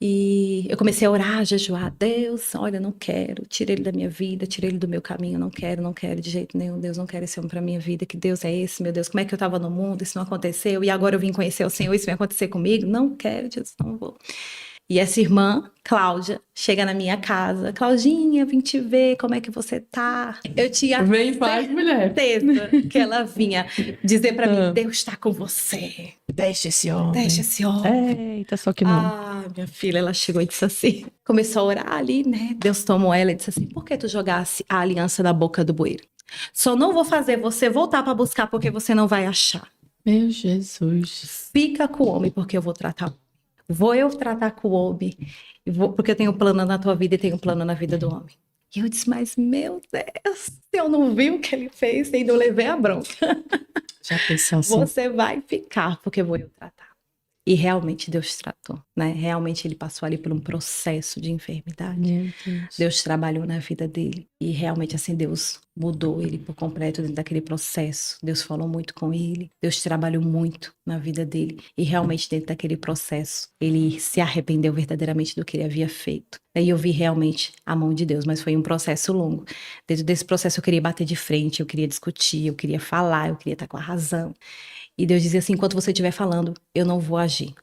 Speaker 1: E eu comecei a orar, a jejuar. Deus, olha, não quero. Tira ele da minha vida, tira ele do meu caminho. Não quero de jeito nenhum. Deus, não quero esse homem pra minha vida. Que Deus é esse, meu Deus? Como é que eu tava no mundo? Isso não aconteceu. E agora eu vim conhecer o Senhor, isso vai acontecer comigo? Não quero, Jesus, não vou. E essa irmã, Cláudia, chega na minha casa. Claudinha, vim te ver, como é que você tá? Eu tinha
Speaker 3: Vem, faz, mulher.
Speaker 1: certeza que ela vinha dizer pra mim, Deus está com você.
Speaker 3: Deixa esse homem.
Speaker 1: Deixa esse homem.
Speaker 3: Eita, só que não.
Speaker 1: Ah, minha filha, ela chegou e disse assim, começou a orar ali, né? Deus tomou ela e disse assim, por que tu jogasse a aliança na boca do bueiro? Só não vou fazer você voltar pra buscar porque você não vai achar.
Speaker 3: Meu Jesus.
Speaker 1: Fica com o homem porque eu vou tratar. Vou eu tratar com o homem, porque eu tenho um plano na tua vida e tenho um plano na vida do homem. E eu disse, mas meu Deus, eu não vi o que ele fez e ainda eu levei a bronca.
Speaker 3: Já pensou assim?
Speaker 1: Você vai ficar porque vou eu tratar. E realmente Deus tratou, né? Realmente ele passou ali por um processo de enfermidade.
Speaker 3: Meu Deus.
Speaker 1: Deus trabalhou na vida dele. E realmente assim Deus mudou ele por completo dentro daquele processo. Deus falou muito com ele. Deus trabalhou muito na vida dele. E realmente dentro daquele processo ele se arrependeu verdadeiramente do que ele havia feito. Aí eu vi realmente a mão de Deus, mas foi um processo longo. Dentro desse processo eu queria bater de frente, eu queria discutir, eu queria falar, eu queria estar com a razão. E Deus dizia assim, enquanto você estiver falando, eu não vou agir.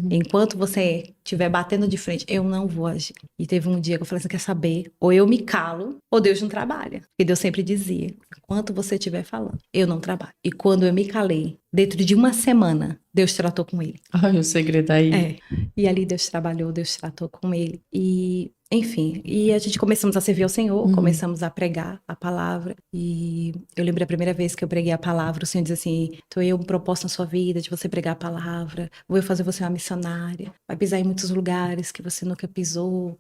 Speaker 1: Enquanto você estiver batendo de frente, eu não vou agir. E teve um dia que eu falei assim, quer saber? Ou eu me calo, ou Deus não trabalha. E Deus sempre dizia, enquanto você estiver falando, eu não trabalho. E quando eu me calei, dentro de uma semana, Deus tratou com ele.
Speaker 3: Ai, o segredo aí.
Speaker 1: E ali Deus trabalhou, Deus tratou com ele. E, enfim, e a gente começamos a servir ao Senhor, começamos a pregar a palavra. E eu lembro a primeira vez que eu preguei a palavra, o Senhor diz assim, tô eu um propósito na sua vida de você pregar a palavra, vou fazer você uma missionária, vai pisar em muitos lugares que você nunca pisou.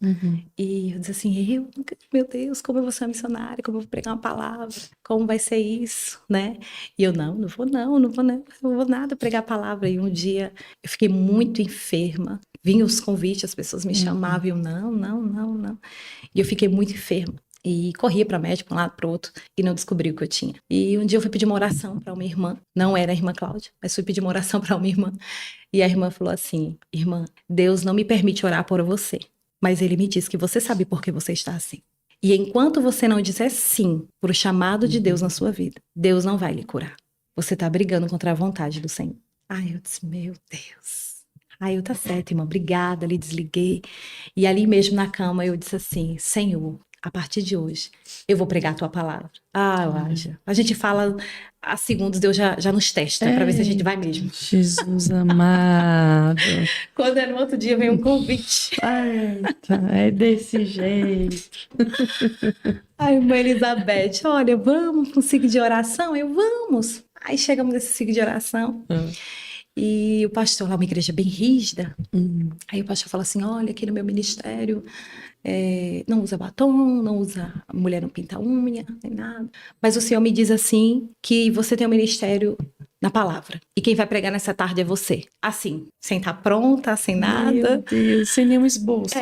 Speaker 1: E eu disse assim, meu Deus, como eu vou ser uma missionária, como eu vou pregar uma palavra, como vai ser isso, né? E eu, não vou nada pregar a palavra. E um dia eu fiquei muito enferma, vinham os convites, as pessoas me chamavam, e eu, não. E eu fiquei muito enferma. E corria para médico, um lado para o outro, e não descobri o que eu tinha. E um dia eu fui pedir uma oração para uma irmã, não era a irmã Cláudia, mas fui pedir uma oração para uma irmã. E a irmã falou assim, irmã, Deus não me permite orar por você, mas Ele me diz que você sabe por que você está assim. E enquanto você não disser sim para o chamado de Deus na sua vida, Deus não vai lhe curar. Você está brigando contra a vontade do Senhor. Ai, eu disse, meu Deus. Aí eu, tá certo, irmã, obrigada, ali desliguei. E ali mesmo na cama eu disse assim, Senhor, a partir de hoje, eu vou pregar a tua palavra. Ládia, a gente fala há segundos, Deus já nos testa para ver se a gente vai mesmo.
Speaker 3: Jesus amado.
Speaker 1: Quando é no outro dia, vem um convite.
Speaker 3: Eita, é desse jeito.
Speaker 1: A irmã Elizabeth, olha, vamos para um ciclo de oração? Vamos. Aí chegamos nesse ciclo de oração. E o pastor lá, uma igreja bem rígida. Aí o pastor fala assim, olha, aqui no meu ministério não usa batom, não usa, a mulher não pinta unha, nem nada. Mas o Senhor me diz assim, que você tem um ministério na palavra. E quem vai pregar nessa tarde é você. Assim, sem estar pronta, sem nada.
Speaker 3: Meu Deus, sem nenhum esboço.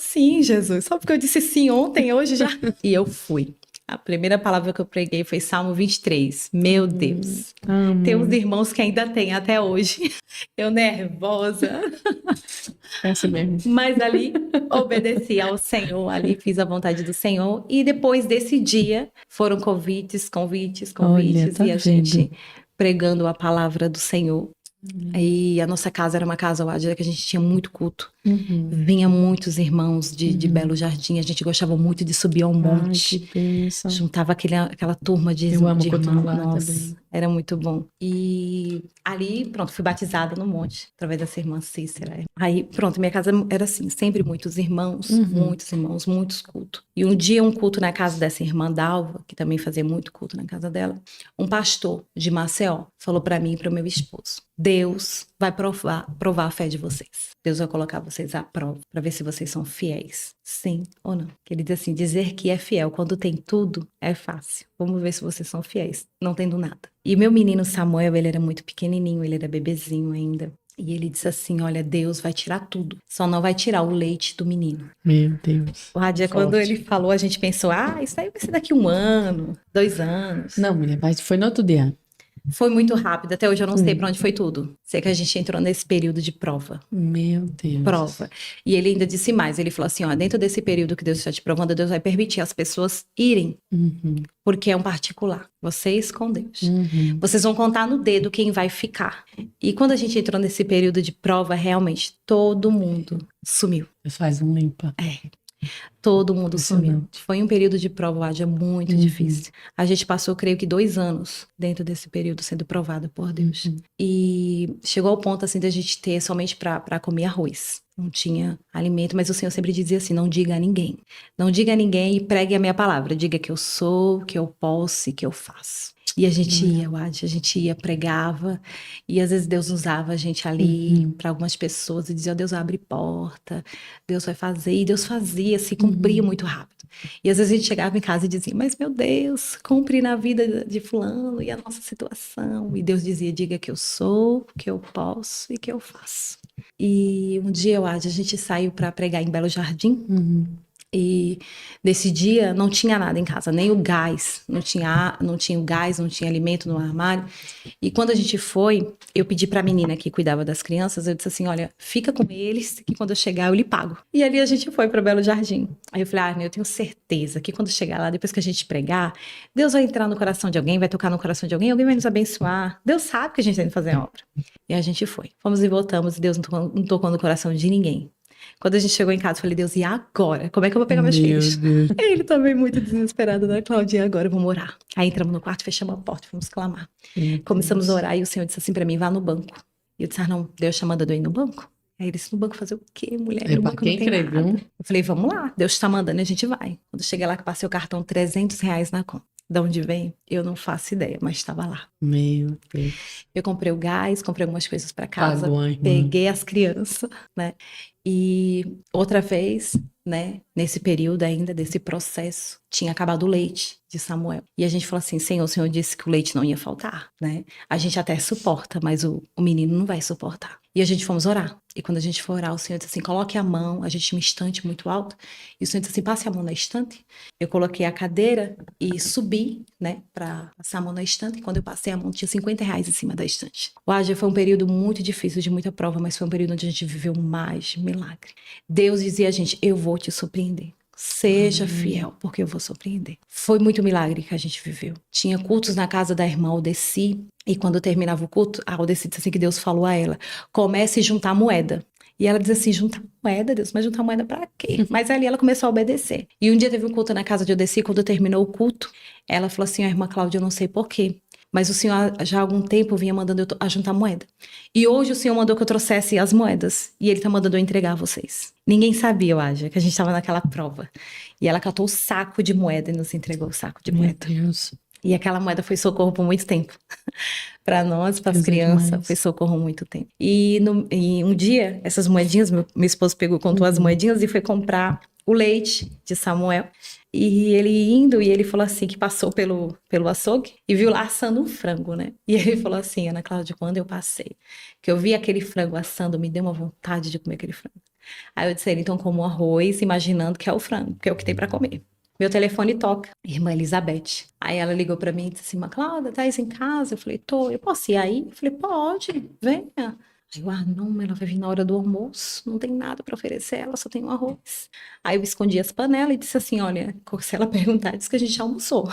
Speaker 1: Sim, Jesus. Só porque eu disse sim ontem, hoje já. E eu fui. A primeira palavra que eu preguei foi Salmo 23. Meu Deus. Tem uns irmãos que ainda tem até hoje. Eu nervosa.
Speaker 3: Essa mesmo.
Speaker 1: Mas ali obedeci ao Senhor, ali fiz a vontade do Senhor. E depois desse dia foram convites.
Speaker 3: Olha, tá
Speaker 1: e a
Speaker 3: vendo?
Speaker 1: gente pregando a palavra do Senhor. E a nossa casa era uma casa, Wádila, que a gente tinha muito culto. Vinha muitos irmãos de Belo Jardim. A gente gostava muito de subir ao monte.
Speaker 3: Ai, que bênção.
Speaker 1: Juntava aquela turma de
Speaker 3: Eu amo
Speaker 1: irmãos.
Speaker 3: culto lá
Speaker 1: Nossa,
Speaker 3: também.
Speaker 1: era muito bom. E ali, pronto, fui batizada no monte, através dessa irmã Cícera. Aí, pronto, minha casa era assim, sempre muitos irmãos, muitos cultos. E um dia, um culto na casa dessa irmã Dalva, que também fazia muito culto na casa dela, um pastor de Maceió falou para mim e para o meu esposo, Deus vai provar a fé de vocês. Deus vai colocar vocês à prova, para ver se vocês são fiéis. Sim ou não? Ele diz assim, dizer que é fiel quando tem tudo é fácil. Vamos ver se vocês são fiéis, não tendo nada. E meu menino Samuel, ele era muito pequenininho, ele era bebezinho ainda. E ele disse assim, olha, Deus vai tirar tudo, só não vai tirar o leite do menino.
Speaker 3: Meu Deus.
Speaker 1: Rádia, quando ele falou, a gente pensou, isso aí vai ser daqui 1 ano, 2 anos.
Speaker 3: Não, mulher, mas foi no outro dia.
Speaker 1: Foi muito rápido, até hoje eu não sei para onde foi tudo. Sei que a gente entrou nesse período de prova.
Speaker 3: Meu Deus.
Speaker 1: Prova. E ele ainda disse mais, ele falou assim, dentro desse período que Deus está te provando, Deus vai permitir as pessoas irem, porque é um particular, vocês com Deus. Vocês vão contar no dedo quem vai ficar. E quando a gente entrou nesse período de prova, realmente, todo mundo sumiu.
Speaker 3: Deus faz um limpa.
Speaker 1: Todo mundo sumiu. Foi um período de prova, Wádila, muito difícil. A gente passou, creio que 2 anos dentro desse período sendo provada por Deus. E chegou ao ponto, assim, da gente ter somente para comer arroz. Não tinha alimento, mas o Senhor sempre dizia assim, não diga a ninguém. Não diga a ninguém e pregue a minha palavra. Diga que eu sou, que eu posso e que eu faço. E a gente ia, Wádila, a gente ia, pregava, e às vezes Deus usava a gente ali para algumas pessoas e dizia, Deus abre porta, Deus vai fazer, e Deus fazia, se cumpria muito rápido. E às vezes a gente chegava em casa e dizia, mas meu Deus, cumpre na vida de fulano e a nossa situação. E Deus dizia, diga que eu sou, que eu posso e que eu faço. E um dia, Wádila, a gente saiu para pregar em Belo Jardim, e nesse dia não tinha nada em casa, nem o gás, não tinha o gás, não tinha alimento no armário. E quando a gente foi, eu pedi para a menina que cuidava das crianças, eu disse assim, olha, fica com eles, que quando eu chegar eu lhe pago. E ali a gente foi para Belo Jardim. Aí eu falei, eu tenho certeza que quando chegar lá, depois que a gente pregar, Deus vai entrar no coração de alguém, vai tocar no coração de alguém vai nos abençoar. Deus sabe que a gente tem que fazer a obra. E a gente foi. Fomos e voltamos, e Deus não tocou no coração de ninguém. Quando a gente chegou em casa, eu falei, Deus, e agora? Como é que eu vou pegar meus filhos? Ele também muito desesperado, né, Claudinha? Agora vamos orar. Aí entramos no quarto, fechamos a porta, fomos clamar. Começamos a orar e o Senhor disse assim pra mim, vá no banco. E eu disse, não, Deus tá mandando eu ir no banco? Aí ele disse, no banco fazer o quê, mulher? No banco não tem nada. Eu falei, vamos lá, Deus tá mandando e a gente vai. Quando eu cheguei lá, que passei o cartão, R$300 na conta. De onde vem, eu não faço ideia, mas estava lá.
Speaker 3: Meu Deus.
Speaker 1: Eu comprei o gás, comprei algumas coisas para casa,
Speaker 3: Pagou,
Speaker 1: peguei as crianças, né? E outra vez, né, nesse período ainda, desse processo, tinha acabado o leite de Samuel. E a gente falou assim, Senhor, o Senhor disse que o leite não ia faltar, né? A gente até suporta, mas o menino não vai suportar. E a gente fomos orar. E quando a gente for orar, o Senhor disse assim, coloque a mão, a gente tinha uma estante muito alta, e o Senhor disse assim, passe a mão na estante. Eu coloquei a cadeira e subi, né, para passar a mão na estante, e quando eu passei a mão, tinha R$50 em cima da estante. Wádila, foi um período muito difícil, de muita prova, mas foi um período onde a gente viveu mais milagre. Deus dizia a gente, eu vou te surpreender. Seja fiel, porque eu vou surpreender. Foi muito milagre que a gente viveu. Tinha cultos na casa da irmã Aldeci, e quando terminava o culto, a Aldeci disse assim que Deus falou a ela, comece a juntar moeda. E ela diz assim, juntar moeda, Deus, mas juntar moeda pra quê? Mas ali ela começou a obedecer. E um dia teve um culto na casa de Aldeci, quando terminou o culto, ela falou assim, a irmã Cláudia, eu não sei porquê, mas o Senhor já há algum tempo vinha mandando eu a juntar moeda. E hoje o Senhor mandou que eu trouxesse as moedas. E Ele tá mandando eu entregar a vocês. Ninguém sabia, eu acho, que a gente estava naquela prova. E ela catou o saco de moeda e nos entregou o saco de moeda.
Speaker 3: Meu Deus.
Speaker 1: E aquela moeda foi socorro por muito tempo. Para nós, para as
Speaker 3: Deus é
Speaker 1: crianças,
Speaker 3: demais.
Speaker 1: foi socorro muito tempo. E um dia, essas moedinhas, meu esposo pegou, contou as moedinhas e foi comprar o leite de Samuel. E ele indo, e ele falou assim, que passou pelo açougue e viu lá assando um frango, né? E ele falou assim, Ana Cláudia, quando eu passei, que eu vi aquele frango assando, me deu uma vontade de comer aquele frango. Aí eu disse a ele, então como arroz, imaginando que é o frango, que é o que tem para comer. Meu telefone toca, irmã Elizabeth. Aí ela ligou para mim e disse assim, Cláudia, tá em casa? Eu falei, tô, eu posso ir aí? Eu falei, pode, venha. Aí eu, não, ela vai vir na hora do almoço, não tem nada para oferecer, ela só tem um arroz. Aí eu escondi as panelas e disse assim, olha, se ela perguntar, diz que a gente já almoçou.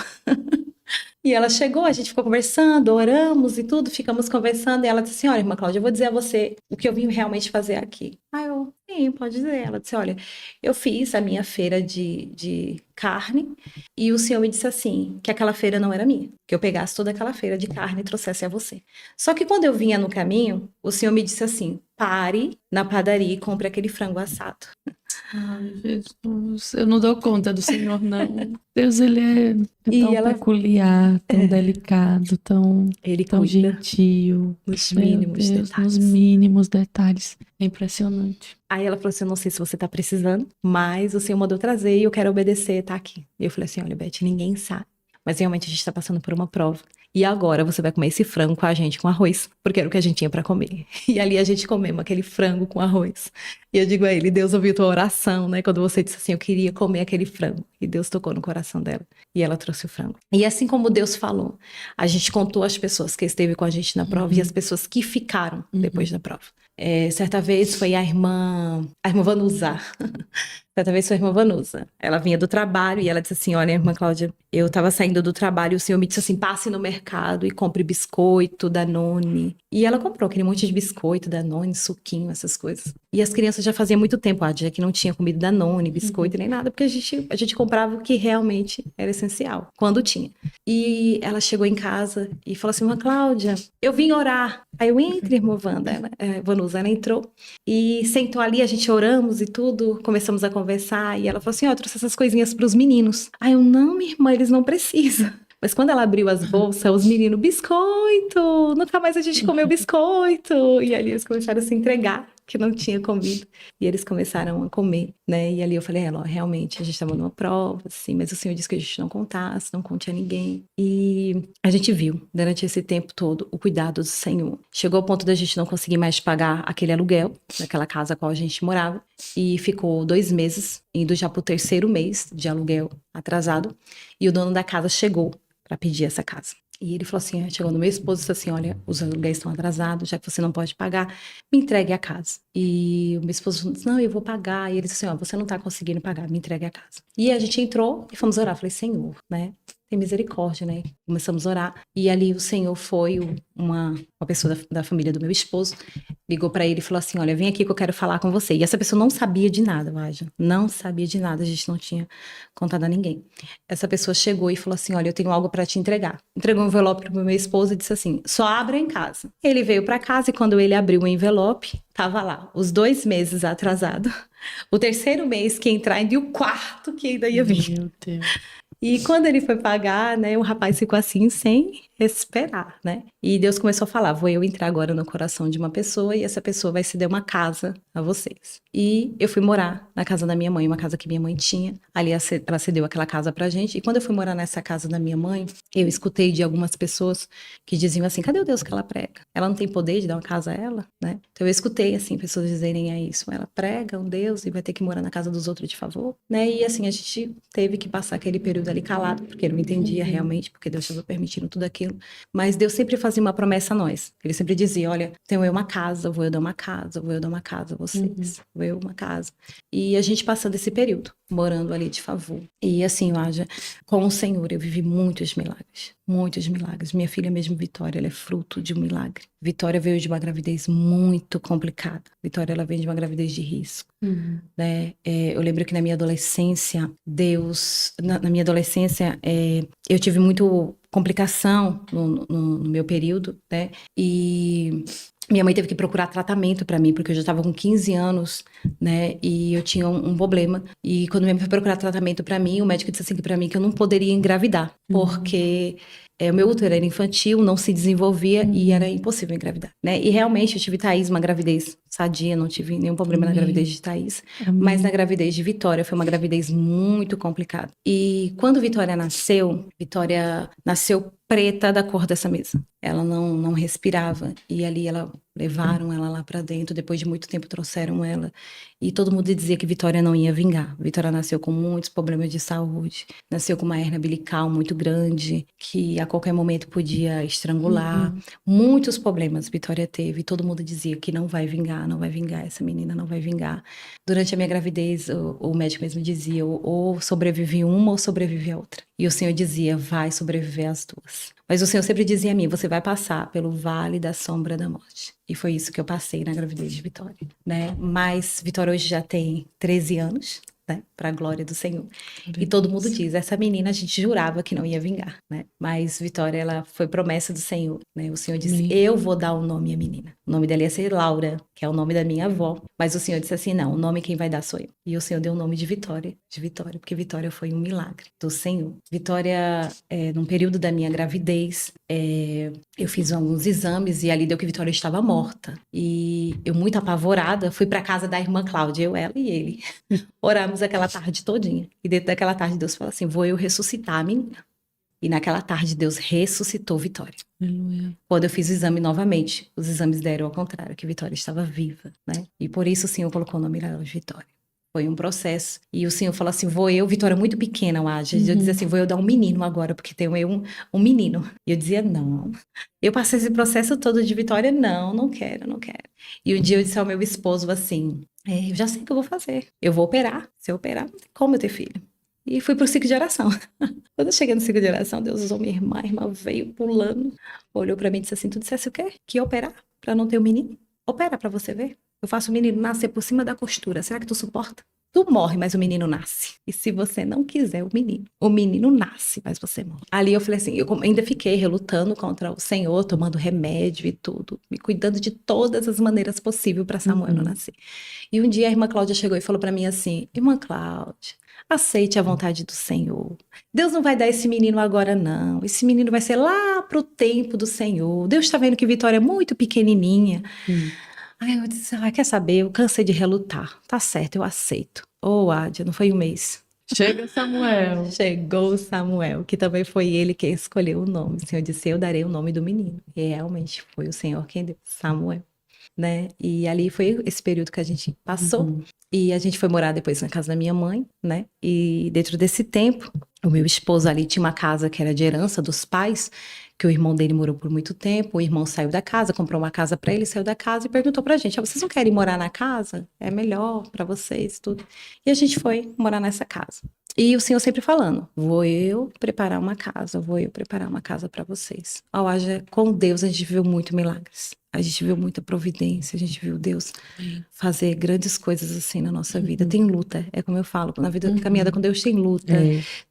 Speaker 1: E ela chegou, a gente ficou conversando, oramos e tudo, ficamos conversando. E ela disse assim, olha, irmã Cláudia, eu vou dizer a você o que eu vim realmente fazer aqui. Aí eu, sim, pode dizer. Ela disse, olha, eu fiz a minha feira de carne e o senhor me disse assim, que aquela feira não era minha, que eu pegasse toda aquela feira de carne e trouxesse a você. Só que quando eu vinha no caminho, o senhor me disse assim, pare na padaria e compre aquele frango assado.
Speaker 3: Ai, Jesus, eu não dou conta do Senhor, não. Deus, ele é
Speaker 1: E
Speaker 3: tão
Speaker 1: ela-
Speaker 3: peculiar, tão delicado,
Speaker 1: Ele
Speaker 3: tão
Speaker 1: cuida
Speaker 3: gentil.
Speaker 1: nos
Speaker 3: Meu
Speaker 1: mínimos
Speaker 3: Deus,
Speaker 1: detalhes.
Speaker 3: nos mínimos detalhes. É impressionante.
Speaker 1: Aí ela falou assim, eu não sei se você tá precisando, mas o senhor mandou trazer e eu quero obedecer, tá aqui. E eu falei assim, olha, Beth, ninguém sabe, mas realmente a gente tá passando por uma prova. E agora você vai comer esse frango com a gente com arroz, porque era o que a gente tinha pra comer. E ali a gente comemos aquele frango com arroz. E eu digo a ele, Deus ouviu tua oração, né? Quando você disse assim, eu queria comer aquele frango. E Deus tocou no coração dela. E ela trouxe o frango. E assim como Deus falou, a gente contou as pessoas que esteve com a gente na prova e as pessoas que ficaram depois da prova. Certa vez foi a irmã Vanusa. Certa vez foi a irmã Vanusa. Ela vinha do trabalho e ela disse assim, olha, irmã Cláudia, eu estava saindo do trabalho e o senhor me disse assim, passe no mercado e compre biscoito, Danone. E ela comprou aquele monte de biscoito, Danone, suquinho, essas coisas. E as crianças já fazia muito tempo, já que não tinha comido Danone, biscoito nem nada, porque a gente comprava o que realmente era essencial, quando tinha. E ela chegou em casa e falou assim, irmã Cláudia, eu vim orar. Aí eu entre, irmã Vanusa, ela entrou e sentou ali, a gente oramos e tudo, começamos a conversar e ela falou assim, eu trouxe essas coisinhas para os meninos. Aí eu, não, minha irmã, eles não precisam. Mas quando ela abriu as bolsas, os meninos, biscoito, nunca mais a gente comeu biscoito. E ali eles começaram a se entregar, que não tinha comido. E eles começaram a comer, né? E ali eu falei, realmente, a gente estava numa prova, assim, mas o Senhor disse que a gente não contasse, não conte a ninguém. E a gente viu, durante esse tempo todo, o cuidado do Senhor. Chegou ao ponto da gente não conseguir mais pagar aquele aluguel, naquela casa a qual a gente morava. E ficou 2 meses, indo já para o 3º mês de aluguel atrasado. E o dono da casa chegou para pedir essa casa. E ele falou assim, chegou no meu esposo e disse assim, olha, os aluguéis estão atrasados, já que você não pode pagar, me entregue a casa. E o meu esposo disse, não, eu vou pagar. E ele disse assim, você não está conseguindo pagar, me entregue a casa. E a gente entrou e fomos orar. Eu falei, Senhor, né? Tem misericórdia, né? Começamos a orar. E ali o Senhor foi uma pessoa da família do meu esposo, ligou para ele e falou assim, olha, vem aqui que eu quero falar com você. E essa pessoa não sabia de nada, Vaja. Não sabia de nada, a gente não tinha contado a ninguém. Essa pessoa chegou e falou assim, olha, eu tenho algo para te entregar. Entregou um envelope pro meu esposo e disse assim, só abra em casa. Ele veio para casa e quando ele abriu o envelope, tava lá, os 2 meses atrasado. O 3º mês que ia entrar e o 4º que ainda ia vir.
Speaker 3: Meu Deus.
Speaker 1: E quando ele foi pagar, né, o rapaz ficou assim, sem esperar, né? E Deus começou a falar, vou eu entrar agora no coração de uma pessoa e essa pessoa vai ceder uma casa a vocês. E eu fui morar na casa da minha mãe, uma casa que minha mãe tinha. Ali ela cedeu aquela casa pra gente. E quando eu fui morar nessa casa da minha mãe, eu escutei de algumas pessoas que diziam assim, cadê o Deus que ela prega? Ela não tem poder de dar uma casa a ela, né? Então eu escutei, assim, pessoas dizerem isso. Ela prega um Deus e vai ter que morar na casa dos outros de favor, né? E assim, a gente teve que passar aquele período ali calado, porque não entendia realmente, porque Deus estava permitindo tudo aquilo. Mas Deus sempre fazia uma promessa a nós. Ele sempre dizia, olha, tenho eu uma casa, vou eu dar uma casa, vou eu dar uma casa a vocês, vou eu uma casa. E a gente passando esse período, morando ali de favor. E assim, Waja, com o Senhor eu vivi muitos milagres. Muitos milagres. Minha filha mesmo, Vitória, ela é fruto de um milagre. Vitória veio de uma gravidez muito complicada. Vitória, ela veio de uma gravidez de risco. Né? Eu lembro que na minha adolescência, eu tive muito complicação no meu período, né? E minha mãe teve que procurar tratamento para mim, porque eu já estava com 15 anos, né? E eu tinha um problema. E quando minha mãe foi procurar tratamento para mim, o médico disse assim para mim que eu não poderia engravidar, porque o meu útero era infantil, não se desenvolvia e era impossível engravidar, né? E realmente eu tive Thaís, uma gravidez sadia, não tive nenhum problema na gravidez de Thaís. Mas na gravidez de Vitória foi uma gravidez muito complicada. E quando Vitória nasceu preta da cor dessa mesa. Ela não respirava. E ali levaram ela lá para dentro. Depois de muito tempo trouxeram ela. E todo mundo dizia que Vitória não ia vingar. Vitória nasceu com muitos problemas de saúde. Nasceu com uma hérnia umbilical muito grande, que a qualquer momento podia estrangular. Muitos problemas Vitória teve. E todo mundo dizia que não vai vingar, essa menina não vai vingar. Durante a minha gravidez, o médico mesmo dizia, ou sobrevive uma ou sobrevive a outra. E o Senhor dizia, vai sobreviver as duas. Mas o Senhor sempre dizia a mim, você vai passar pelo vale da sombra da morte. E foi isso que eu passei na gravidez de Vitória, né? Mas Vitória hoje já tem 13 anos, né? Para a glória do Senhor. E todo mundo diz, essa menina a gente jurava que não ia vingar, né? Mas Vitória, ela foi promessa do Senhor, né? O Senhor disse, eu vou dar o nome à menina. O nome dela ia ser Laura, que é o nome da minha avó. Mas o Senhor disse assim, não, o nome quem vai dar sou eu. E o Senhor deu o nome de Vitória, porque Vitória foi um milagre do Senhor. Vitória, num período da minha gravidez, eu fiz alguns exames e ali deu que Vitória estava morta. E eu, muito apavorada, fui para casa da irmã Cláudia, eu, ela e ele. Oramos aquela tarde todinha. E dentro daquela tarde Deus falou assim, vou eu ressuscitar a menina. E naquela tarde Deus ressuscitou Vitória. Aleluia. Quando eu fiz o exame novamente, os exames deram ao contrário, que Vitória estava viva, né? E por isso o Senhor colocou o nome dela de Vitória. Foi um processo. E o Senhor falou assim, Vitória muito pequena, eu acho. Eu dizia assim, vou eu dar um menino agora, porque tenho eu um menino. E eu dizia, não. Eu passei esse processo todo de Vitória, não quero. E um dia eu disse ao meu esposo assim, eu já sei o que eu vou fazer. Eu vou operar. Se eu operar, não tem como eu ter filho. E fui pro ciclo de oração. Quando eu cheguei no ciclo de oração, Deus usou minha irmã. A irmã veio pulando, olhou pra mim e disse assim, tu dissesse o quê? Que ia operar pra não ter um menino? Opera pra você ver. Eu faço o menino nascer por cima da costura. Será que tu suporta? Tu morre, mas o menino nasce. E se você não quiser o menino nasce, mas você morre. Ali eu falei assim, eu ainda fiquei relutando contra o Senhor, tomando remédio e tudo, me cuidando de todas as maneiras possíveis para Samuel não nascer. E um dia a irmã Cláudia chegou e falou para mim assim, irmã Cláudia, aceite a vontade do Senhor. Deus não vai dar esse menino agora, não. Esse menino vai ser lá pro tempo do Senhor. Deus está vendo que Vitória é muito pequenininha. Aí eu disse, quer saber? Eu cansei de relutar. Tá certo, eu aceito. Ádia, não foi um mês.
Speaker 3: Chega Samuel.
Speaker 1: Chegou Samuel, que também foi ele quem escolheu o nome. O Senhor disse, eu darei o nome do menino. E realmente foi o Senhor quem deu, Samuel. Né? E ali foi esse período que a gente passou. E a gente foi morar depois na casa da minha mãe, né? E dentro desse tempo, o meu esposo ali tinha uma casa que era de herança dos pais, que o irmão dele morou por muito tempo. O irmão saiu da casa, comprou uma casa para ele, saiu da casa e perguntou pra gente, vocês não querem morar na casa? É melhor para vocês, tudo. E a gente foi morar nessa casa. E o Senhor sempre falando, vou eu preparar uma casa para vocês. Ádia, com Deus a gente viu muito milagres. A gente viu muita providência, a gente viu Deus fazer grandes coisas assim na nossa vida. Tem luta, é como eu falo, na vida caminhada com Deus tem luta,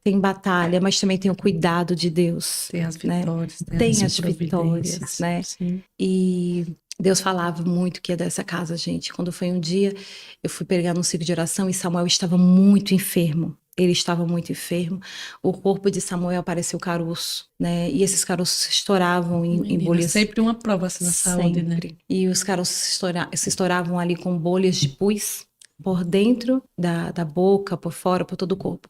Speaker 1: tem batalha, mas também tem o cuidado de Deus.
Speaker 3: Tem as vitórias,
Speaker 1: né? Tem as vitórias, né? Sim. E Deus falava muito que ia dessa casa, gente. Quando foi um dia, eu fui pregar num ciclo de oração e Samuel estava muito enfermo. Ele estava muito enfermo. O corpo de Samuel pareceu caroço, né? E esses caroços estouravam em bolhas.
Speaker 3: Sempre uma prova assim na saúde, né?
Speaker 1: E os caroços se estouravam ali com bolhas de pus por dentro da boca, por fora, por todo o corpo.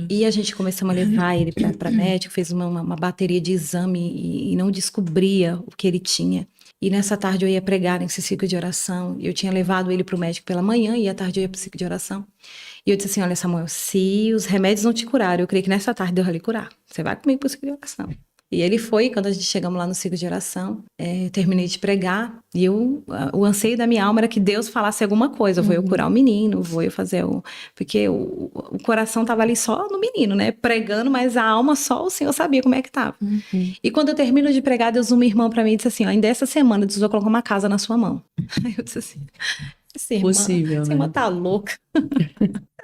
Speaker 1: E a gente começou a levar ele para médico, fez uma bateria de exame e não descobria o que ele tinha. E nessa tarde eu ia pregar nesse ciclo de oração. Eu tinha levado ele para o médico pela manhã e à tarde eu ia para o ciclo de oração. E eu disse assim, olha Samuel, se os remédios não te curaram, eu creio que nessa tarde Deus vai lhe curar. Você vai comigo para o ciclo de oração. E ele foi, quando a gente chegamos lá no ciclo de oração, terminei de pregar, e o anseio da minha alma era que Deus falasse alguma coisa, vou eu curar o menino, vou eu fazer porque o coração estava ali só no menino, né, pregando, mas a alma só o Senhor sabia como é que estava. E quando eu termino de pregar, Deus uma irmã para mim e disse assim, ainda essa semana Deus vai colocar uma casa na sua mão. Aí eu disse assim, essa irmã tá louca.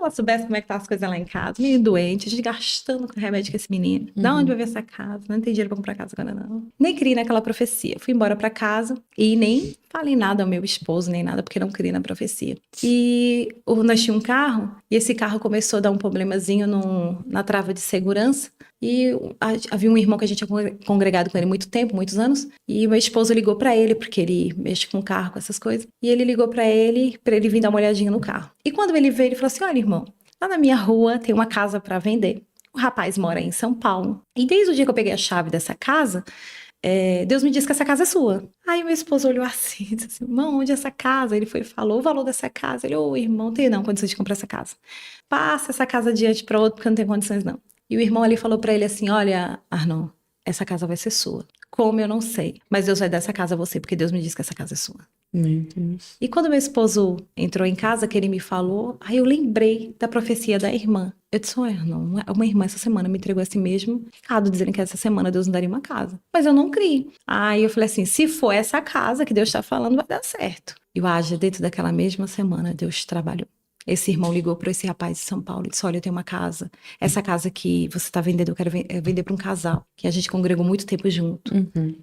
Speaker 1: ela soubesse como é que tá as coisas lá em casa, meio doente, a gente gastando com remédio com esse menino. Da onde vai ver essa casa? Não tem dinheiro pra comprar casa agora, não. Nem criei naquela profecia. Fui embora pra casa e nem falei nada ao meu esposo, nem nada, porque não criei na profecia. E nós tínhamos um carro, e esse carro começou a dar um problemazinho na trava de segurança. E havia um irmão que a gente tinha congregado com ele muito tempo, muitos anos, e meu esposo ligou pra ele, porque ele mexe com carro, com essas coisas, e ele ligou pra ele vir dar uma olhadinha no carro. E quando ele veio, ele falou assim: olha, irmão, lá na minha rua tem uma casa pra vender. O rapaz mora em São Paulo. E desde o dia que eu peguei a chave dessa casa, Deus me disse que essa casa é sua. Aí meu esposo olhou assim e disse assim: irmão, onde é essa casa? Ele foi e falou o valor dessa casa. Ele: ô, irmão, não tenho não condições de comprar essa casa. Passa essa casa adiante para outro, porque eu não tenho condições não. E o irmão ali falou para ele assim: olha, Arnon, essa casa vai ser sua. Como eu não sei, mas Deus vai dar essa casa a você, porque Deus me disse que essa casa é sua.
Speaker 3: Meu Deus.
Speaker 1: E quando meu esposo entrou em casa, que ele me falou, aí eu lembrei da profecia da irmã. Eu disse: olha, não, uma irmã essa semana me entregou esse mesmo recado, dizendo que essa semana Deus não daria uma casa. Mas eu não criei. Aí eu falei assim: se for essa casa que Deus está falando, vai dar certo. E o Ágia, dentro daquela mesma semana, Deus trabalhou. Esse irmão ligou para esse rapaz de São Paulo e disse: olha, eu tenho uma casa. Essa casa que você está vendendo, eu quero vender para um casal, que a gente congregou muito tempo junto.